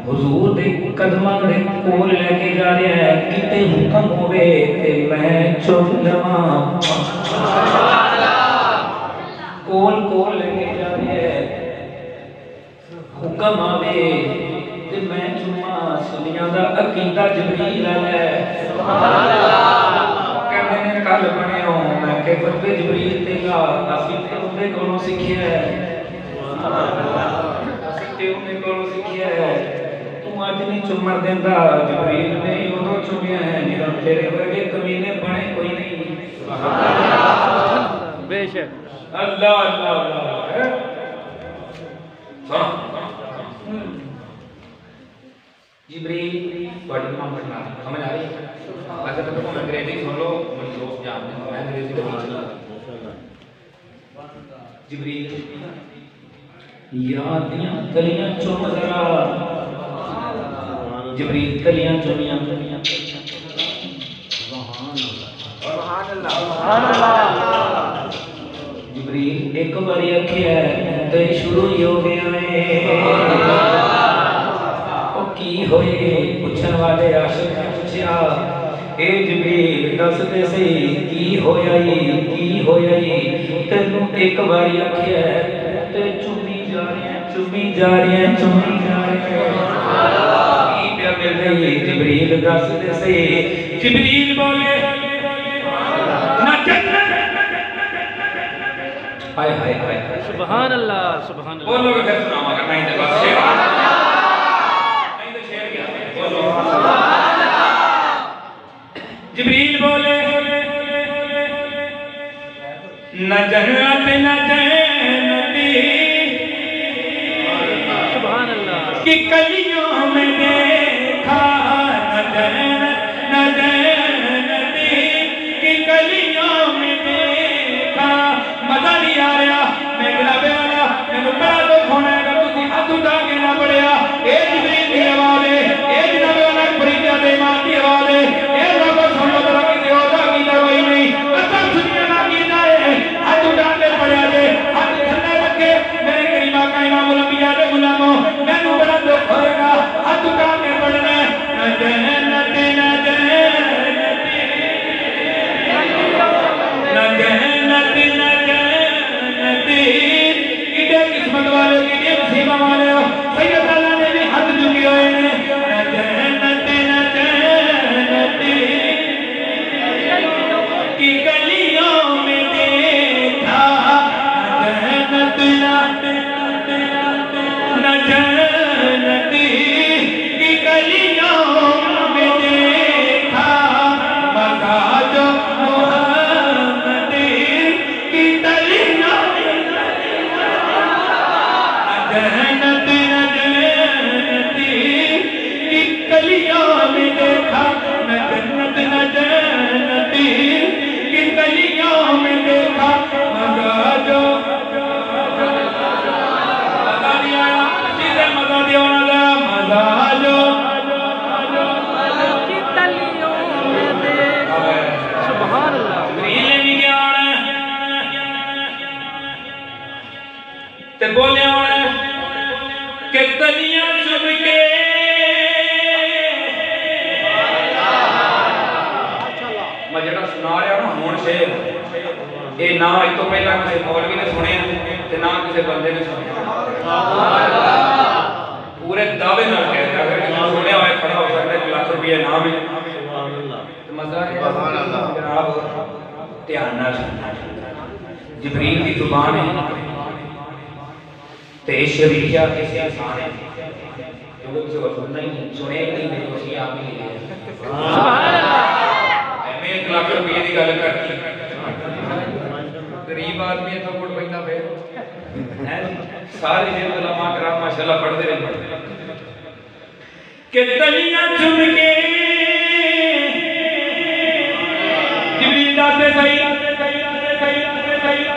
हुजूर दे कदमां दे कोल लेके जा रहा है, किते हुक्म होवे ते मैं चुम लवां। कोल कोल लेके जा रहा है, हुक्म आवे ते मैं चुमा। सुनिया दा अकीदा जिब्रील है, सुभान अल्लाह। कहंदे ने कल बने हो, मैं के फतवे जिब्रील ते ला, असीं ते उहदे कोलों सिੱਖਿਆ है, असीं ते उहदे कोलों सिੱਖਿਆ है। अज नहीं चुमन देंदा, जिब्रील ने उदों चुमिया है जब तेरे वर्गे कमीने बने कोई नहीं। बेशक अल्लाह अल्लाह अल्लाह है। जिब्रील बड़ी मोहब्बत ना समझ आ रही है? वैसे तो तुम अंग्रेजी सुन लो, मेरे दोस्त जानते हैं मैं अंग्रेजी तो नहीं चला। जिब्रील याद दियां गलियां चुम जरा, जिब्रील तलियां चुमियां सुभान अल्लाह सुभान अल्लाह। जिब्रील एक बारी आखिया ते शुरू ही हो गया है। ओ की होए? पूछन वाले आशिक ने पूछा, ए जिब्रील दस दे सी की होया ही, की होया ही? तेनू एक बारी आखिया ते चुमी जा रहे हैं, चुमी जा रहे हैं, चुमी जा रहे हैं। मिल गई जिब्रील दस दे से। जिब्रील बोले ना जन्नत, हाय हाय हाय सुभान अल्लाह सुभान अल्लाह। बोलो फिर सुनावांगा, नहीं तो बस शेर, नहीं तो शेर क्या बोलो। जिब्रील बोले न जन्नत न जन्नती, सुभान अल्लाह। कि कलियों में गलियों में देखा न जन्नत न जन्नती, कि गलियों में देखा मजा जो मजा नहीं आया, सीधे मजा दियो ना दा मजा जो की तलियों में देखा। सुभान अल्लाह। रीले भी ज्ञान ते बोले के तलियां चुभ के मैं जेड़ा सुना रहा ना हुण शेर ये ना इस तो पहला किसी मौलवी ने सुने ते ना किसी बंदे ने सुने, पूरे दावे नाल कह रहा अगर किसी सुने होए खड़ा हो सकता है 1 लाख रुपया नाम है। तो मसला है जनाब ध्यान नाल सुनना, जिब्रील की जुबान है ते शरीया कैसे आसान है क्योंकि किसी को सुनना ही नहीं, सुने ही नहीं मेरे को आप ही ले सुभान अल्लाह। मैं 1 लाख रुपये की गल करती गरीब आदमी तो कोट पैदा फिर है सारे दिन उलमा कराम माशाल्लाह पढ़ते रहे कि तलियां चुम के जिब्रील दाते सही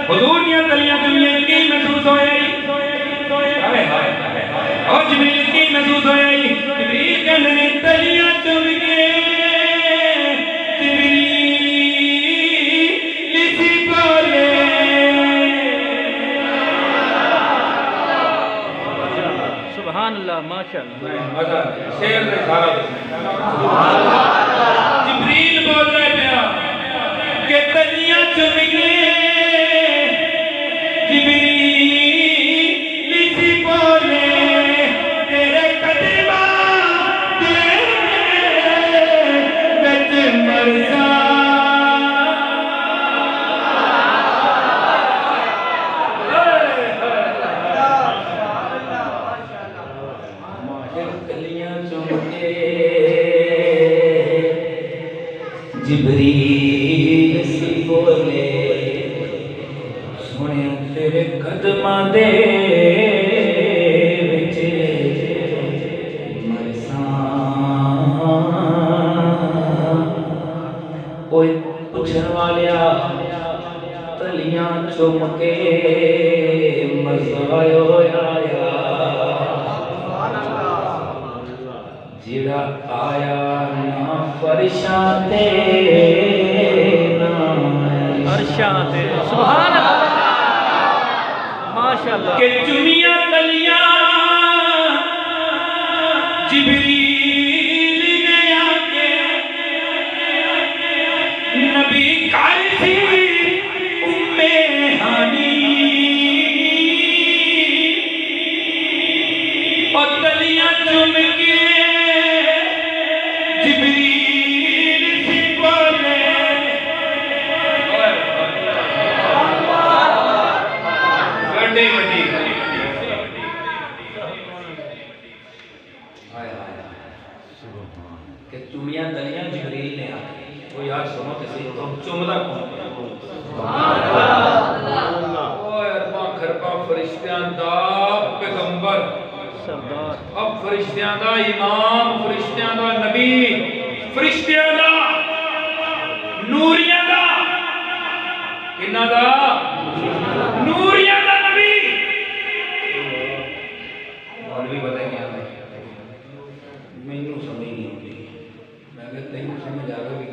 हुजूर ने तलियां चुमियां की महसूस होया और जिब्रील की महसूस होया जिब्रील कहने ने तलियां चुम के जिब्रील इसी बोले सुभान अल्लाह माशाअल्लाह। मजा शेर दे सारा जिब्रील बोल रहे पिया के तलियां चुम के जिब्रील इसी बोले तेरे कदमा दे विच मरसा जिब्रील सी बोले सुने तेरे कदमां दे विच मरसां। ओए पुछण वालिया तलियां चुम के मजा होया जिड़ा आया ना फरिशां ते ना अर्शां ते। सुभान अल्लाह माशाअल्लाह। के चुमिया तलियां जिब्रील ने आके नबी कायसी उम्मे हानी और तलियां चुम के जिब्रील सी बोले गड्डी गड्डी के चुमियां तलियां जिब्रील ने आके वो यार सुनो तो सही तुम चुमदा कौन सुभान अल्लाह ओए अरबा खरबा फरिश्तियां दा पैगंबर सरदार अब फरिश्तियां दा इमाम फरिश्तियां दा नबी फरिश्तियां दा नूरियां दा किन्ना दा नूरियां दा नबी मौलवी बताएंगे हमें मैनू समझ नहीं आती मैं कहता हूं समझ आ गई